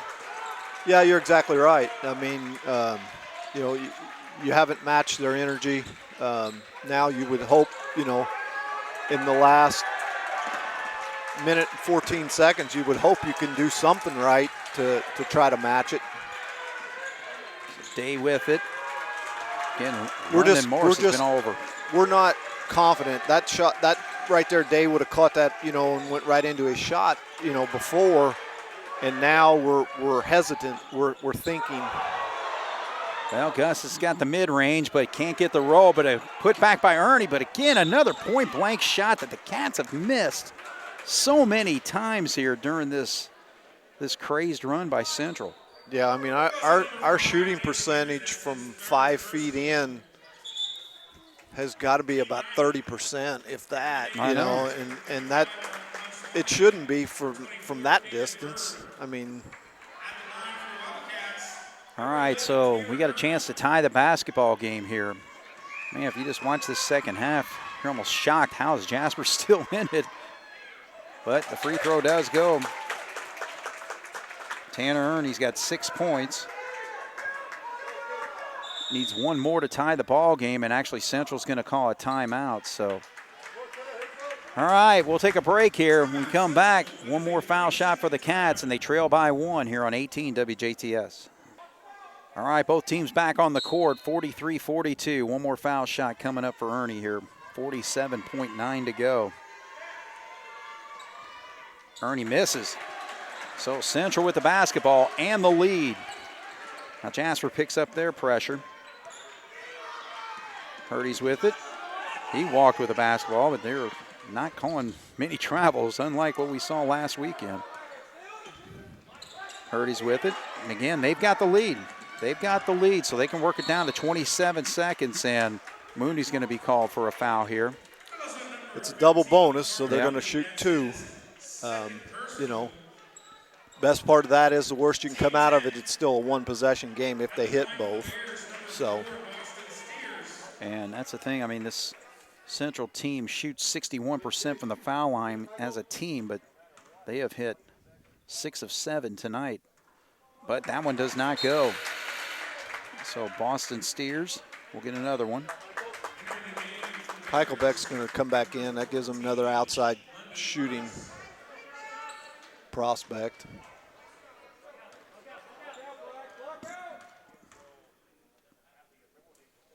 Yeah, you're exactly right. I mean, you know, you haven't matched their energy. Now you would hope, you know, in the last minute and 14 seconds, you would hope you can do something right to try to match it. Stay with it. Again, Morris has been all over. We're not confident. That shot, that right there, Day would have caught that, you know, and went right into his shot, you know, before, and now we're hesitant. We're thinking. Well, Gus has got the mid-range, but can't get the roll. But a put back by Ernie. But again, another point-blank shot that the Cats have missed so many times here during this crazed run by Central. Yeah, I mean, our shooting percentage from 5 feet in has got to be about 30%, if that. You know, and that it shouldn't be from that distance. I mean. All right, so we got a chance to tie the basketball game here. Man, if you just watch this second half, you're almost shocked how is Jasper still in it. But the free throw does go. Tanner Ernie's got 6 points. Needs one more to tie the ball game, and actually Central's going to call a timeout. So, all right, we'll take a break here. When we come back, one more foul shot for the Cats, and they trail by 1 here on 18 WJTS. All right, both teams back on the court, 43-42. One more foul shot coming up for Ernie here, 47.9 to go. Ernie misses. So Central with the basketball and the lead. Now Jasper picks up their pressure. Purdy's with it. He walked with the basketball, but they're not calling many travels, unlike what we saw last weekend. Purdy's with it. And again, they've got the lead. They've got the lead, so they can work it down to 27 seconds, and Mooney's going to be called for a foul here. It's a double bonus, so they're going to shoot 2. You know, best part of that is the worst you can come out of it, it's still a one-possession game if they hit both. So, and that's the thing. I mean, this Central team shoots 61% from the foul line as a team, but they have hit 6 of 7 tonight. But that one does not go. So Boston Steers will get another one. Heichelbeck's going to come back in. That gives them another outside shooting. prospect.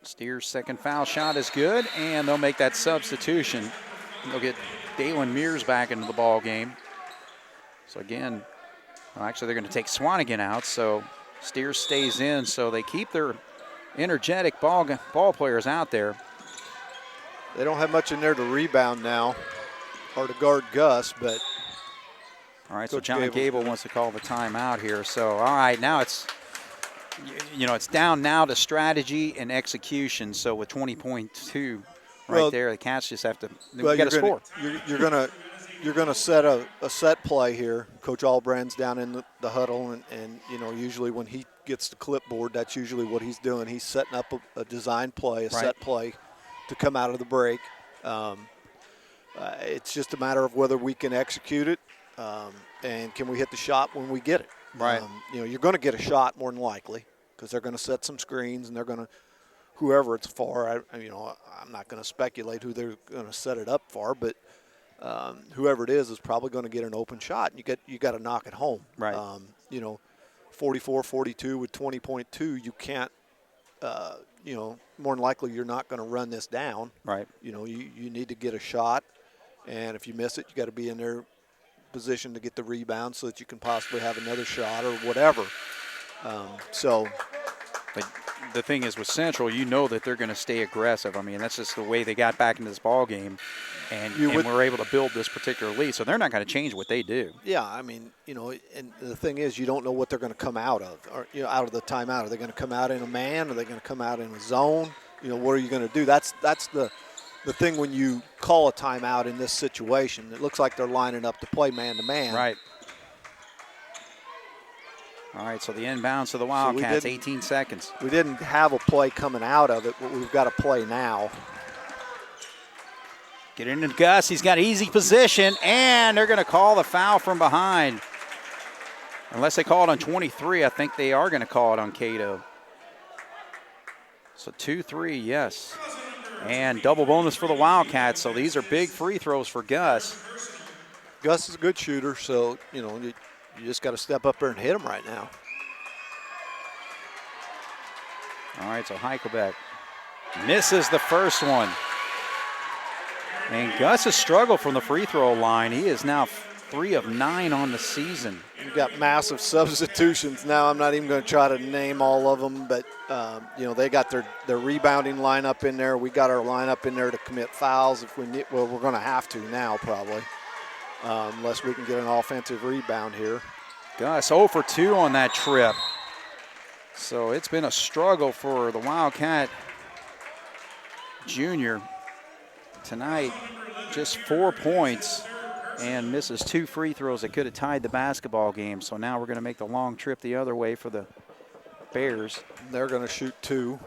Steers' second foul shot is good, and they'll make that substitution. They'll get Dalen Mears back into the ball game. So again, well, actually they're going to take Swanigan out, so Steers stays in, so they keep their energetic ball players out there. They don't have much in there to rebound now or to guard Gus, but all right, so John Gable wants to call the timeout here. So, all right, now it's, it's down now to strategy and execution. So with 20.2 right there, the Cats just have to get a score. You're gonna set a set play here. Coach Albrand's down in the huddle, and usually when he gets the clipboard, that's usually what he's doing. He's setting up a design play, a set play to come out of the break. It's just a matter of whether we can execute it. And can we hit the shot when we get it? Right. You're going to get a shot more than likely because they're going to set some screens and they're going to, whoever it's for, I'm not going to speculate who they're going to set it up for, but whoever it is probably going to get an open shot. You got to knock it home. Right. 44-42 with 20.2, you can't, more than likely you're not going to run this down. Right. You need to get a shot, and if you miss it, you got to be in their position to get the rebound so that you can possibly have another shot or whatever. But the thing is with Central, that they're going to stay aggressive. I mean, that's just the way they got back into this ball game, and we're able to build this particular lead. So they're not going to change what they do. Yeah, and the thing is, you don't know what they're going to come out of, or out of the timeout. Are they going to come out in a man? Are they going to come out in a zone? What are you going to do? That's the thing when you call a timeout in this situation. It looks like they're lining up to play man-to-man. Right. All right, so the inbounds to the Wildcats, 18 seconds. We didn't have a play coming out of it, but we've got a play now. Get into Gus. He's got easy position, and they're going to call the foul from behind. Unless they call it on 23, I think they are going to call it on Cato. So 2-3, yes. And double bonus for the Wildcats, so these are big free throws for Gus. Gus is a good shooter, so, you just got to step up there and hit him right now. All right, so Heichelbeck misses the first one. And Gus has struggled from the free throw line. He is now 3 of 9 on the season. You've got massive substitutions now. I'm not even going to try to name all of them, but, they got their rebounding lineup in there. We got our lineup in there to commit fouls if we need. Well, we're going to have to now probably, unless we can get an offensive rebound here. Gus 0 for 2 on that trip. So it's been a struggle for the Wildcat junior tonight. Just 4 points and misses 2 free throws that could have tied the basketball game. So now we're going to make the long trip the other way for the Bears. They're going to shoot 2.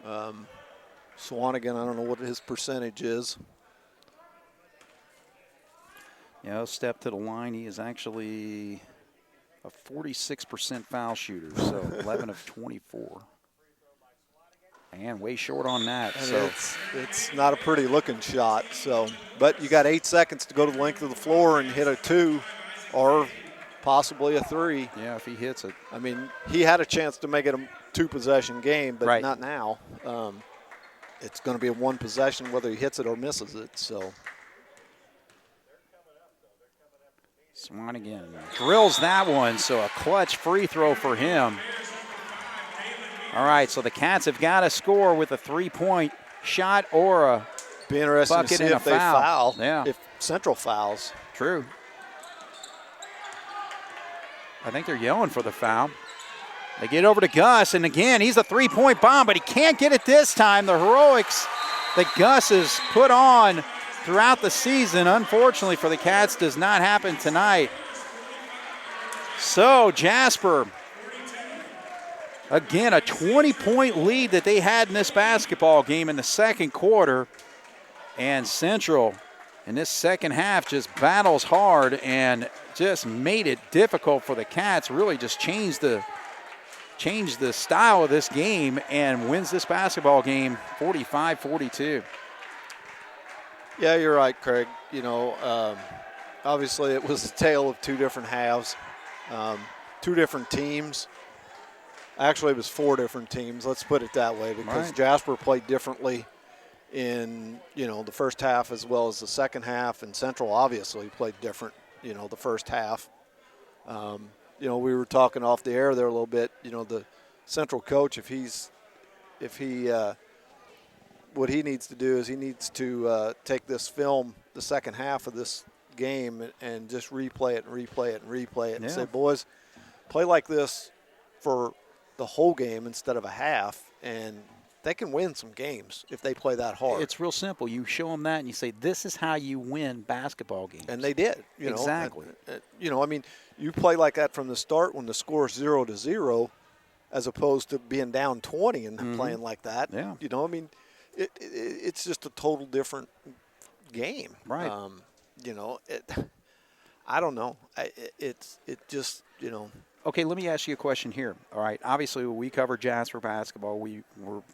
Swanigan, I don't know what his percentage is. He'll step to the line. He is actually a 46% foul shooter, so 11 of 24. And way short on that. And so it's not a pretty looking shot. So, but you got 8 seconds to go to the length of the floor and hit a 2 or possibly a 3. Yeah, if he hits it. I mean, he had a chance to make it a 2-possession game, but not now. It's going to be a 1 possession whether he hits it or misses it. So Swanigan drills that one, so a clutch free throw for him. All right, so the Cats have got to score with a 3-point shot or a be interesting bucket to see and if a they foul. foul. If Central fouls. True. I think they're yelling for the foul. They get over to Gus, and again, he's a 3-point bomb, but he can't get it this time. The heroics that Gus has put on throughout the season, unfortunately for the Cats, does not happen tonight. So Jasper, again, a 20-point lead that they had in this basketball game in the second quarter. And Central in this second half just battles hard and just made it difficult for the Cats, really just changed the style of this game and wins this basketball game 45-42. Yeah, you're right, Craig. obviously it was a tale of two different halves, two different teams. Actually, it was four different teams. Let's put it that way, because Jasper played differently in, the first half as well as the second half, and Central obviously played different, the first half. We were talking off the air there a little bit. The Central coach, what he needs to do is he needs to take this film, the second half of this game, and just replay it and say, boys, play like this for the whole game instead of a half, and they can win some games if they play that hard. It's real simple. You show them that and you say, this is how you win basketball games. And they did. Exactly. You play like that from the start when the score is 0-0, as opposed to being down 20 and playing like that. Yeah. It's just a total different game. Right. I don't know. Okay, let me ask you a question here. All right, obviously we cover Jasper basketball. We're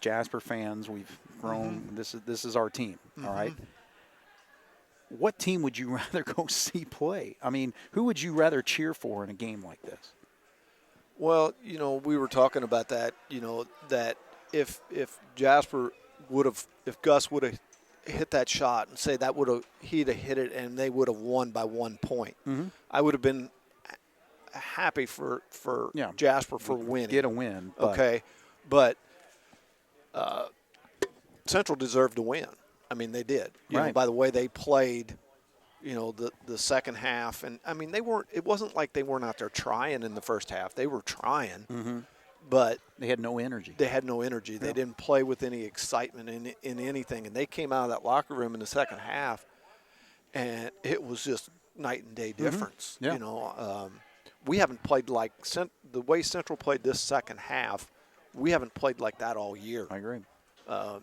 Jasper fans. We've grown. This is our team. All right. What team would you rather go see play? I mean, who would you rather cheer for in a game like this? Well, we were talking about that. That if Jasper if Gus would have hit that shot and say he'd have hit it and they would have won by 1 point, I would have been happy for Jasper for winning. Get a win. Okay. But Central deserved to win. I mean, they did. By the way they played, the second half. And, I mean, it wasn't like they weren't out there trying in the first half. They were trying. But they had no energy. They didn't play with any excitement in anything. And they came out of that locker room in the second half, and it was just night and day difference. We haven't played like the way Central played this second half. We haven't played like that all year. I agree.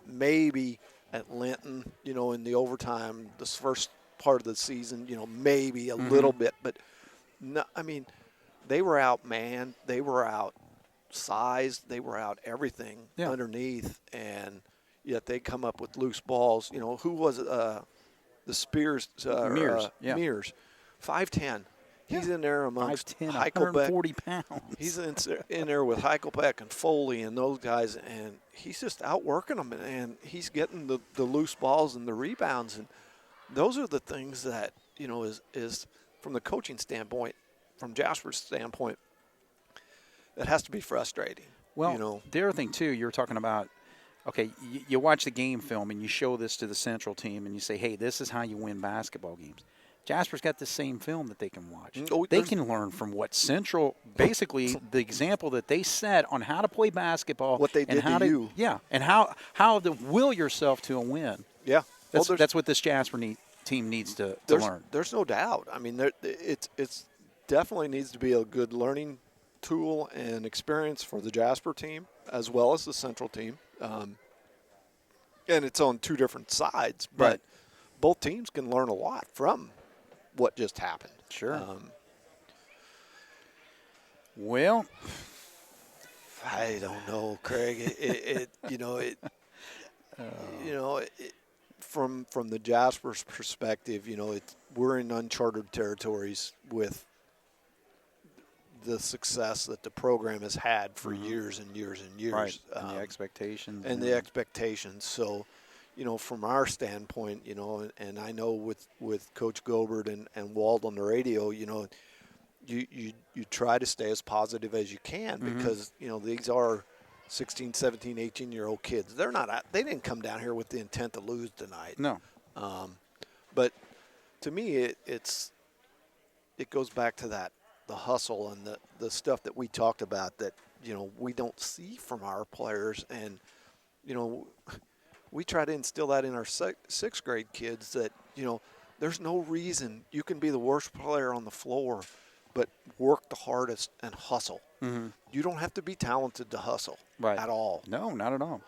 Maybe at Linton, in the overtime, this first part of the season, maybe a little bit. But, no, I mean, they were out-manned. They were out-sized. They were out everything underneath. And yet they come up with loose balls. Who was it? The Spears. Mears. 5'10". He's in there amongst 5'10", Heichelbeck. 140 pounds. He's in there with Heichelbeck and Foley and those guys, and he's just outworking them, and he's getting the loose balls and the rebounds. And those are the things that, is from the coaching standpoint, from Jasper's standpoint, that has to be frustrating. Well, the other thing, too, you're talking about, okay, you watch the game film and you show this to the Central team and you say, hey, this is how you win basketball games. Jasper's got the same film that they can watch. They can learn from what Central, basically the example that they set on how to play basketball. What they did to you. Yeah, and how to will yourself to a win. Yeah. That's what this Jasper team needs to learn. There's no doubt. I mean, it's definitely needs to be a good learning tool and experience for the Jasper team as well as the Central team. And it's on two different sides, but both teams can learn a lot from what just happened. Sure. Well, I don't know, Craig. From the Jasper's perspective, we're in uncharted territories with the success that the program has had for years and years and years. Right. And the expectations. And the expectations. So, from our standpoint, and I know with Coach Gobert and Wald on the radio, you try to stay as positive as you can because, these are 16, 17, 18-year-old kids. They didn't come down here with the intent to lose tonight. No. But to me, it goes back to the hustle and the stuff that we talked about that, we don't see from our players. And, we try to instill that in our sixth grade kids that, there's no reason you can be the worst player on the floor, but work the hardest and hustle. You don't have to be talented to hustle at all. No, not at all.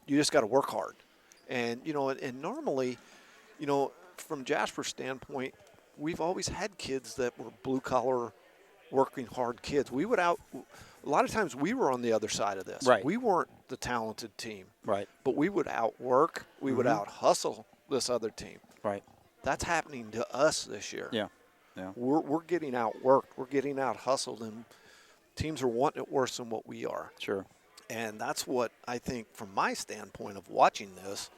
You just got to work hard. And, and normally, from Jasper's standpoint, we've always had kids that were blue-collar, working hard kids. A lot of times we were on the other side of this. Right. We weren't the talented team. Right. But we would outwork, we would out-hustle this other team. Right. That's happening to us this year. Yeah. Yeah. We're getting outworked. We're getting out hustled, and teams are wanting it worse than what we are. Sure. And that's what I think, from my standpoint of watching this,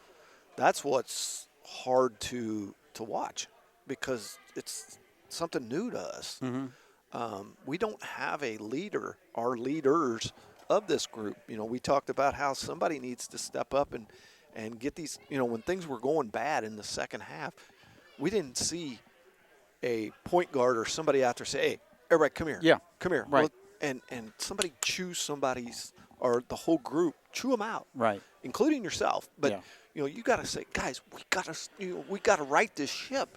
that's what's hard to watch, because it's something new to us. We don't have a leader, our leaders of this group. You know, we talked about how somebody needs to step up and get these, you know, when things were going bad in the second half, we didn't see a point guard or somebody out there say, hey, everybody come here. Yeah. Come here. Right. And somebody chew somebody's, or the whole group, chew them out. Right. Including yourself. But, Yeah. you know, you got to say, guys, we got to right this ship.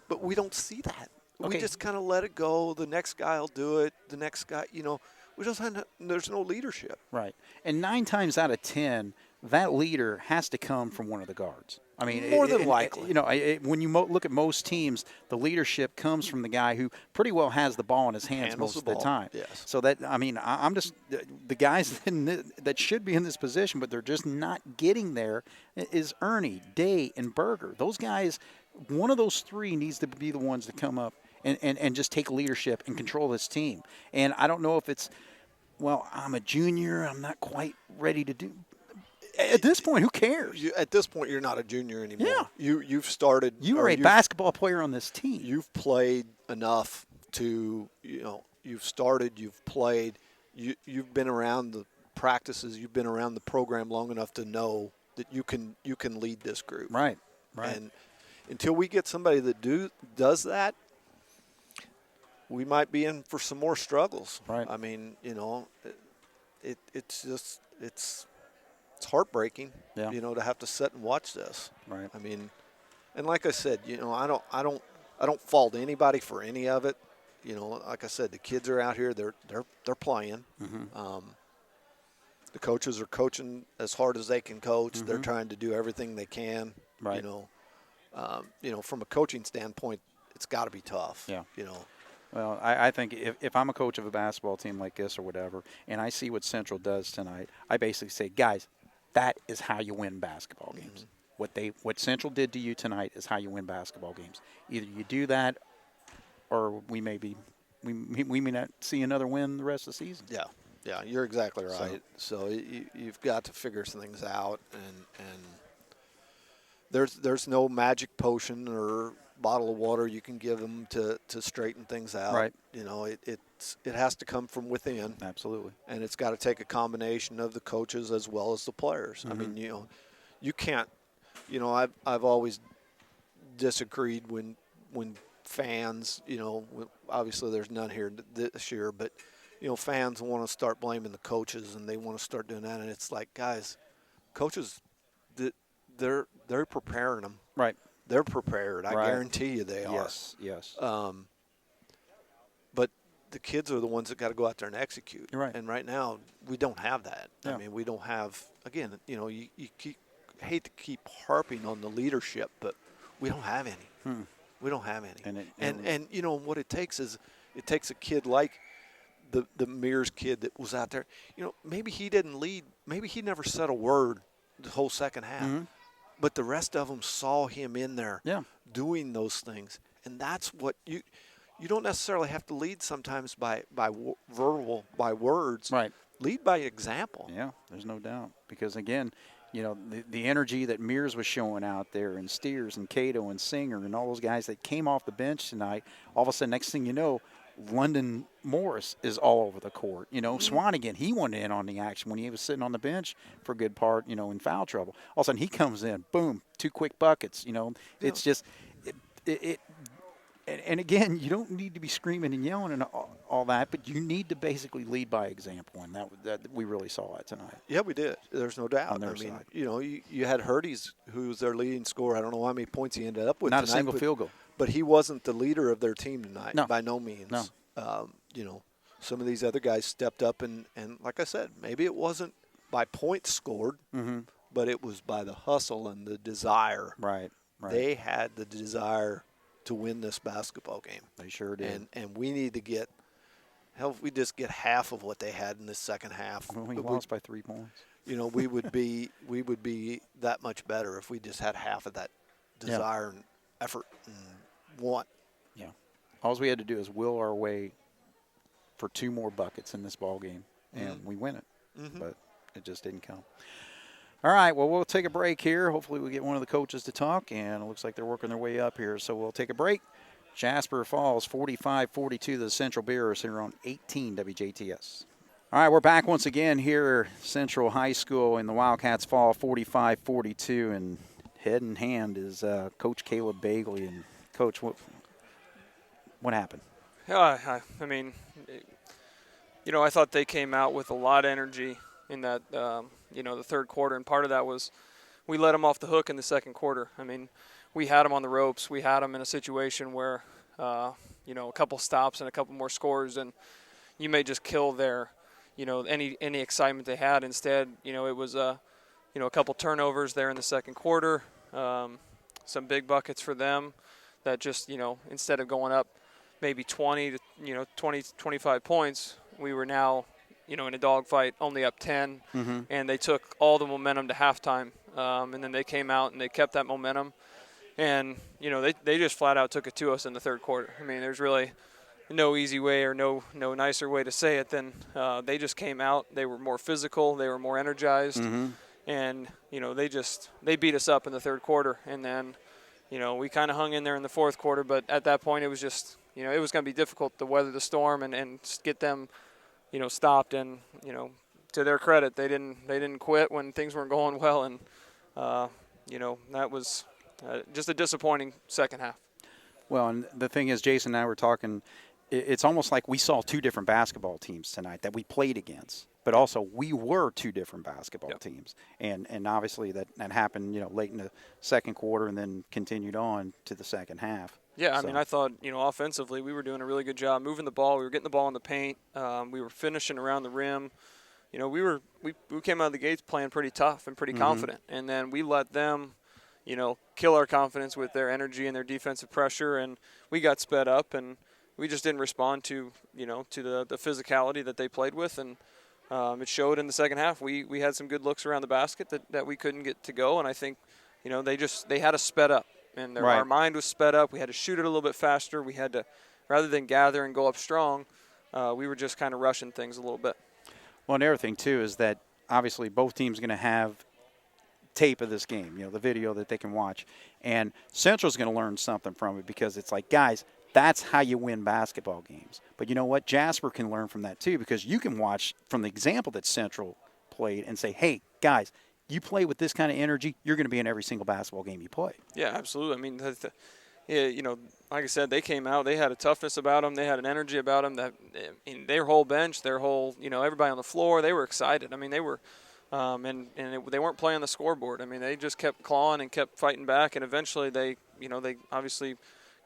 But we don't see that. Okay. We just kind of let it go. The next guy will do it. The next guy, you know, there's no leadership. Right. And 9 times out of 10, that leader has to come from one of the guards. I mean, More than likely. You know, when you look at most teams, the leadership comes from the guy who pretty well has the ball in his hands Handles most the of the ball, time. yes. So that, I mean, I'm just the guys that should be in this position, but they're just not getting there. Is Ernie, Day, and Berger. Those guys, one of those 3 needs to be the ones that come up and just take leadership and control this team. And I don't know if it's, well, I'm a junior, I'm not quite ready to do. At this point, who cares? At this point, you're not a junior anymore. Yeah. You've started. You are a basketball player on this team. You've played enough to, you know, you've started, you've played, you've been around the practices, you've been around the program long enough to know that you can lead this group. Right. Right. And until we get somebody that does that, we might be in for some more struggles. Right. I mean, you know, it's just it's heartbreaking, Yeah. you know, to have to sit and watch this. Right. I mean, and like I said, you know, I don't fault anybody for any of it. You know, like I said, the kids are out here, they're playing. The coaches are coaching as hard as they can coach. They're trying to do everything they can. Right. You know, from a coaching standpoint, it's got to be tough. Yeah. You know. Well, I think if I'm a coach of a basketball team like this or whatever, and I see what Central does tonight, I basically say, guys, that is how you win basketball games. What Central did to you tonight is how you win basketball games. Either you do that, or we may not see another win the rest of the season. Yeah, you're exactly right. So you've got to figure things out, and there's no magic potion or bottle of water you can give them to straighten things out. Right. You know, it has to come from within. Absolutely. And it's got to take a combination of the coaches as well as the players. I mean, you know, you can't. You know, I've always disagreed when fans, you know, obviously there's none here this year, but you know, fans want to start blaming the coaches and they want to start doing that, and it's like, guys, coaches, they're preparing them. Right. They're prepared. I guarantee you they are. Yes. But the kids are the ones that got to go out there and execute. You're right. And right now, we don't have that. Yeah. I mean, we don't have, again, you know, you hate to keep harping on the leadership, but we don't have any. We don't have any. And you know, what it takes is a kid like the Mears kid that was out there. You know, maybe he didn't lead. Maybe he never said a word the whole second half. But the rest of them saw him in there doing those things. And that's what you don't necessarily have to lead sometimes by verbal, by words. Right. Lead by example. Yeah, there's no doubt. Because, again, you know, the energy that Mears was showing out there, and Steers and Cato and Singer and all those guys that came off the bench tonight, all of a sudden, next thing you know, London Morris is all over the court. You know, Swanigan, he wanted in on the action when he was sitting on the bench for a good part, you know, in foul trouble. All of a sudden, he comes in, boom, 2 quick buckets. You know, it's just and again, you don't need to be screaming and yelling and all that, but you need to basically lead by example, and that we really saw that tonight. Yeah, we did. There's no doubt. On their I mean, side. you know, you had Hurties, who was their leading scorer. I don't know how many points he ended up with Not tonight. a single field goal. But he wasn't the leader of their team tonight, No. by no means. No. You know, some of these other guys stepped up, and like I said, maybe it wasn't by points scored, but it was by the hustle and the desire. Right. They had the desire to win this basketball game. They sure did. And we need to get – hell, if we just get half of what they had in the second half. Well, we lost by 3 points. You know, we would be that much better if we just had half of that desire and effort and want. Yeah. all we had to do is will our way for 2 more buckets in this ball game, and we win it. But it just didn't come. All right, well, we'll take a break here. Hopefully we get one of the coaches to talk, and it looks like they're working their way up here. So we'll take a break. Jasper falls 45-42 to the Central Bears here on 18 WJTS. All right, we're back once again here at Central High School, and the Wildcats fall 45-42, and head in hand is Coach Caleb Bagley. And, Coach, what happened? I mean, I thought they came out with a lot of energy in that, the third quarter, and part of that was we let them off the hook in the second quarter. I mean, we had them on the ropes. We had them in a situation where, a couple stops and a couple more scores, and you may just kill their, any excitement they had. Instead, it was, a couple turnovers there in the second quarter, some big buckets for them that just, instead of going up maybe 20 to, 20, 25 points, we were now, in a dogfight, only up 10, and they took all the momentum to halftime, and then they came out and they kept that momentum, and they just flat out took it to us in the third quarter. I mean, there's really no easy way or no nicer way to say it than they just came out. They were more physical, they were more energized, and they beat us up in the third quarter, and then we kind of hung in there in the fourth quarter, but at that point it was just it was going to be difficult to weather the storm and get them stopped. And to their credit, they didn't quit when things weren't going well, and that was just a disappointing second half. Well, and the thing is, Jason and I were talking, it's almost like we saw 2 different basketball teams tonight that we played against, but also we were 2 different basketball teams, and obviously that happened late in the second quarter and then continued on to the second half. Yeah, I mean, I thought, offensively we were doing a really good job moving the ball. We were getting the ball in the paint. We were finishing around the rim. We came out of the gates playing pretty tough and pretty confident. And then we let them, kill our confidence with their energy and their defensive pressure. And we got sped up, and we just didn't respond to the physicality that they played with. And it showed in the second half. We had some good looks around the basket that we couldn't get to go. And I think, they had us sped up. And our mind was sped up. We had to shoot it a little bit faster. We had to, rather than gather and go up strong, we were just kind of rushing things a little bit. Well, another thing, too, is that obviously both teams are going to have tape of this game, the video that they can watch. And Central's going to learn something from it, because it's like, guys, that's how you win basketball games. But you know what? Jasper can learn from that, too, because you can watch from the example that Central played and say, hey, guys, you play with this kind of energy, you're going to be in every single basketball game you play. Yeah, absolutely. I mean, like I said, they came out. They had a toughness about them. They had an energy about them. Their whole bench, their whole, everybody on the floor, they were excited. I mean, they were, they weren't playing the scoreboard. I mean, they just kept clawing and kept fighting back, and eventually they obviously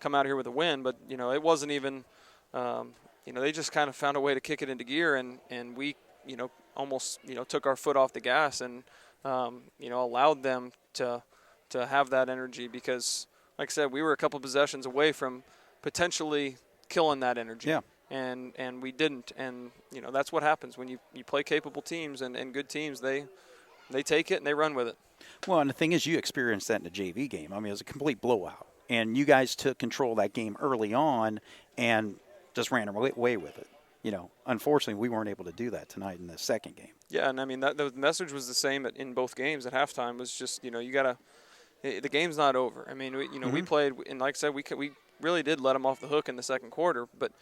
come out here with a win. But it wasn't even, they just kind of found a way to kick it into gear, and we, almost, took our foot off the gas and. Allowed them to have that energy, because, like I said, we were a couple possessions away from potentially killing that energy. Yeah. And we didn't. And, that's what happens when you play capable teams and good teams. They take it and they run with it. Well, and the thing is, you experienced that in the JV game. I mean, it was a complete blowout. And you guys took control of that game early on and just ran away with it. Unfortunately, we weren't able to do that tonight in the second game. Yeah, and I mean, the message was the same in both games at halftime. Was just, you got to – the game's not over. I mean, we played – and like I said, we really did let them off the hook in the second quarter. But,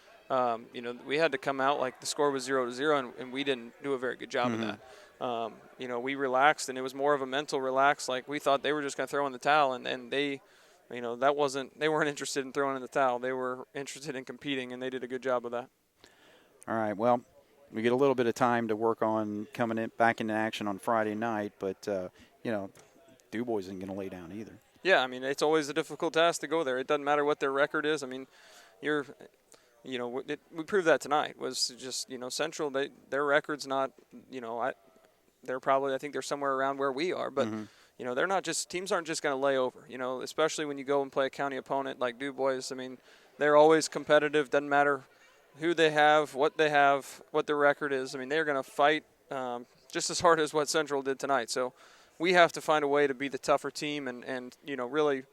we had to come out like the score was 0-0, and we didn't do a very good job of that. We relaxed, and it was more of a mental relax. Like, we thought they were just going to throw in the towel, and they – they weren't interested in throwing in the towel. They were interested in competing, and they did a good job of that. All right, well, we get a little bit of time to work on coming back into action on Friday night, but, Du Bois isn't going to lay down either. Yeah, I mean, it's always a difficult task to go there. It doesn't matter what their record is. I mean, we proved that tonight. Was just, Central, their record's not, they're probably, I think they're somewhere around where we are, but, they're not just, teams aren't just going to lay over, especially when you go and play a county opponent like Du Bois. I mean, they're always competitive, doesn't matter who they have, what their record is. I mean, they're going to fight just as hard as what Central did tonight. So we have to find a way to be the tougher team and really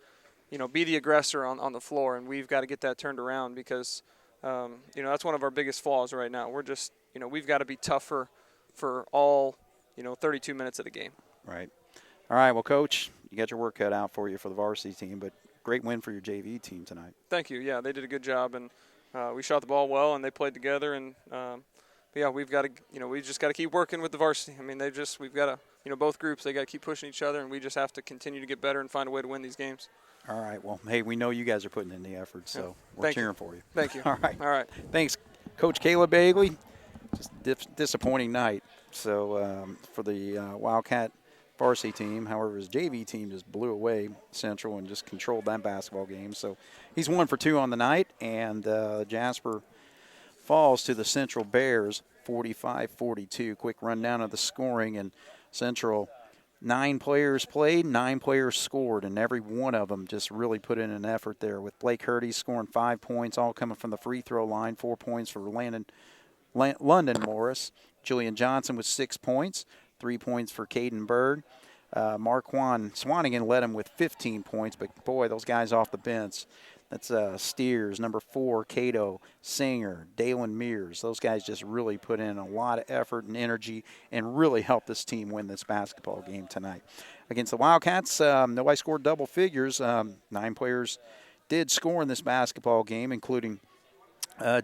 be the aggressor on the floor, and we've got to get that turned around because, that's one of our biggest flaws right now. We're just, we've got to be tougher for all, 32 minutes of the game. Right. All right, well, Coach, you got your work cut out for you for the varsity team, but great win for your JV team tonight. Thank you. Yeah, they did a good job, and we shot the ball well, and they played together, and we've got to, we just got to keep working with the varsity. I mean, we've got to, both groups, they got to keep pushing each other, and we just have to continue to get better and find a way to win these games. All right. Well, hey, we know you guys are putting in the effort, so we're cheering for you. Thank you. All right. All right. Thanks, Coach Caleb Bagley. Just disappointing night. So for the Wildcat varsity team, however, his JV team just blew away Central and just controlled that basketball game. So he's 1 for 2 on the night, and Jasper falls to the Central Bears 45-42. Quick rundown of the scoring, and Central, 9 players played, 9 players scored, and every one of them just really put in an effort there, with Blake Hurdy scoring 5 points, all coming from the free throw line, 4 points for London Morris. Julian Johnson with 6 points, 3 points for Caden Bird. Marquand Swanigan led him with 15 points, but boy, those guys off the bench. That's Steers, number 4, Cato, Singer, Dalen Mears. Those guys just really put in a lot of effort and energy and really helped this team win this basketball game tonight. Against the Wildcats, nobody scored double figures. 9 players did score in this basketball game, including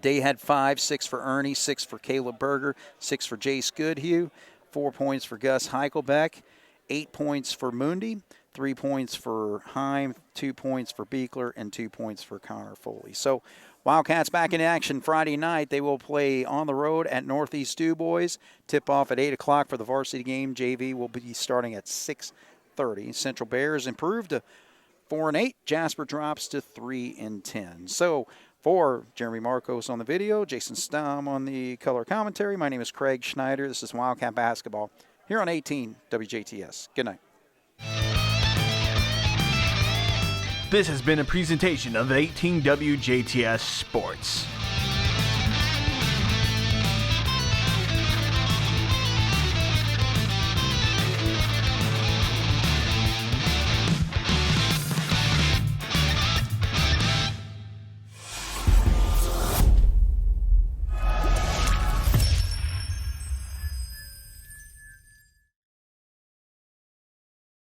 Day had 5, 6 for Ernie, 6 for Caleb Berger, 6 for Jace Goodhue, 4 points for Gus Heichelbeck, 8 points for Mundi, 3 points for Heim, 2 points for Beekler, and 2 points for Connor Foley. So Wildcats back in action Friday night. They will play on the road at Northeast DuBois. Tip off at 8 o'clock for the varsity game. JV will be starting at 6:30. Central Bears improved to 4-8. Jasper drops to 3-10. So for Jeremy Markos on the video, Jason Stamm on the color commentary, my name is Craig Schneider. This is Wildcat Basketball here on 18 WJTS. Good night. This has been a presentation of 18 WJTS Sports.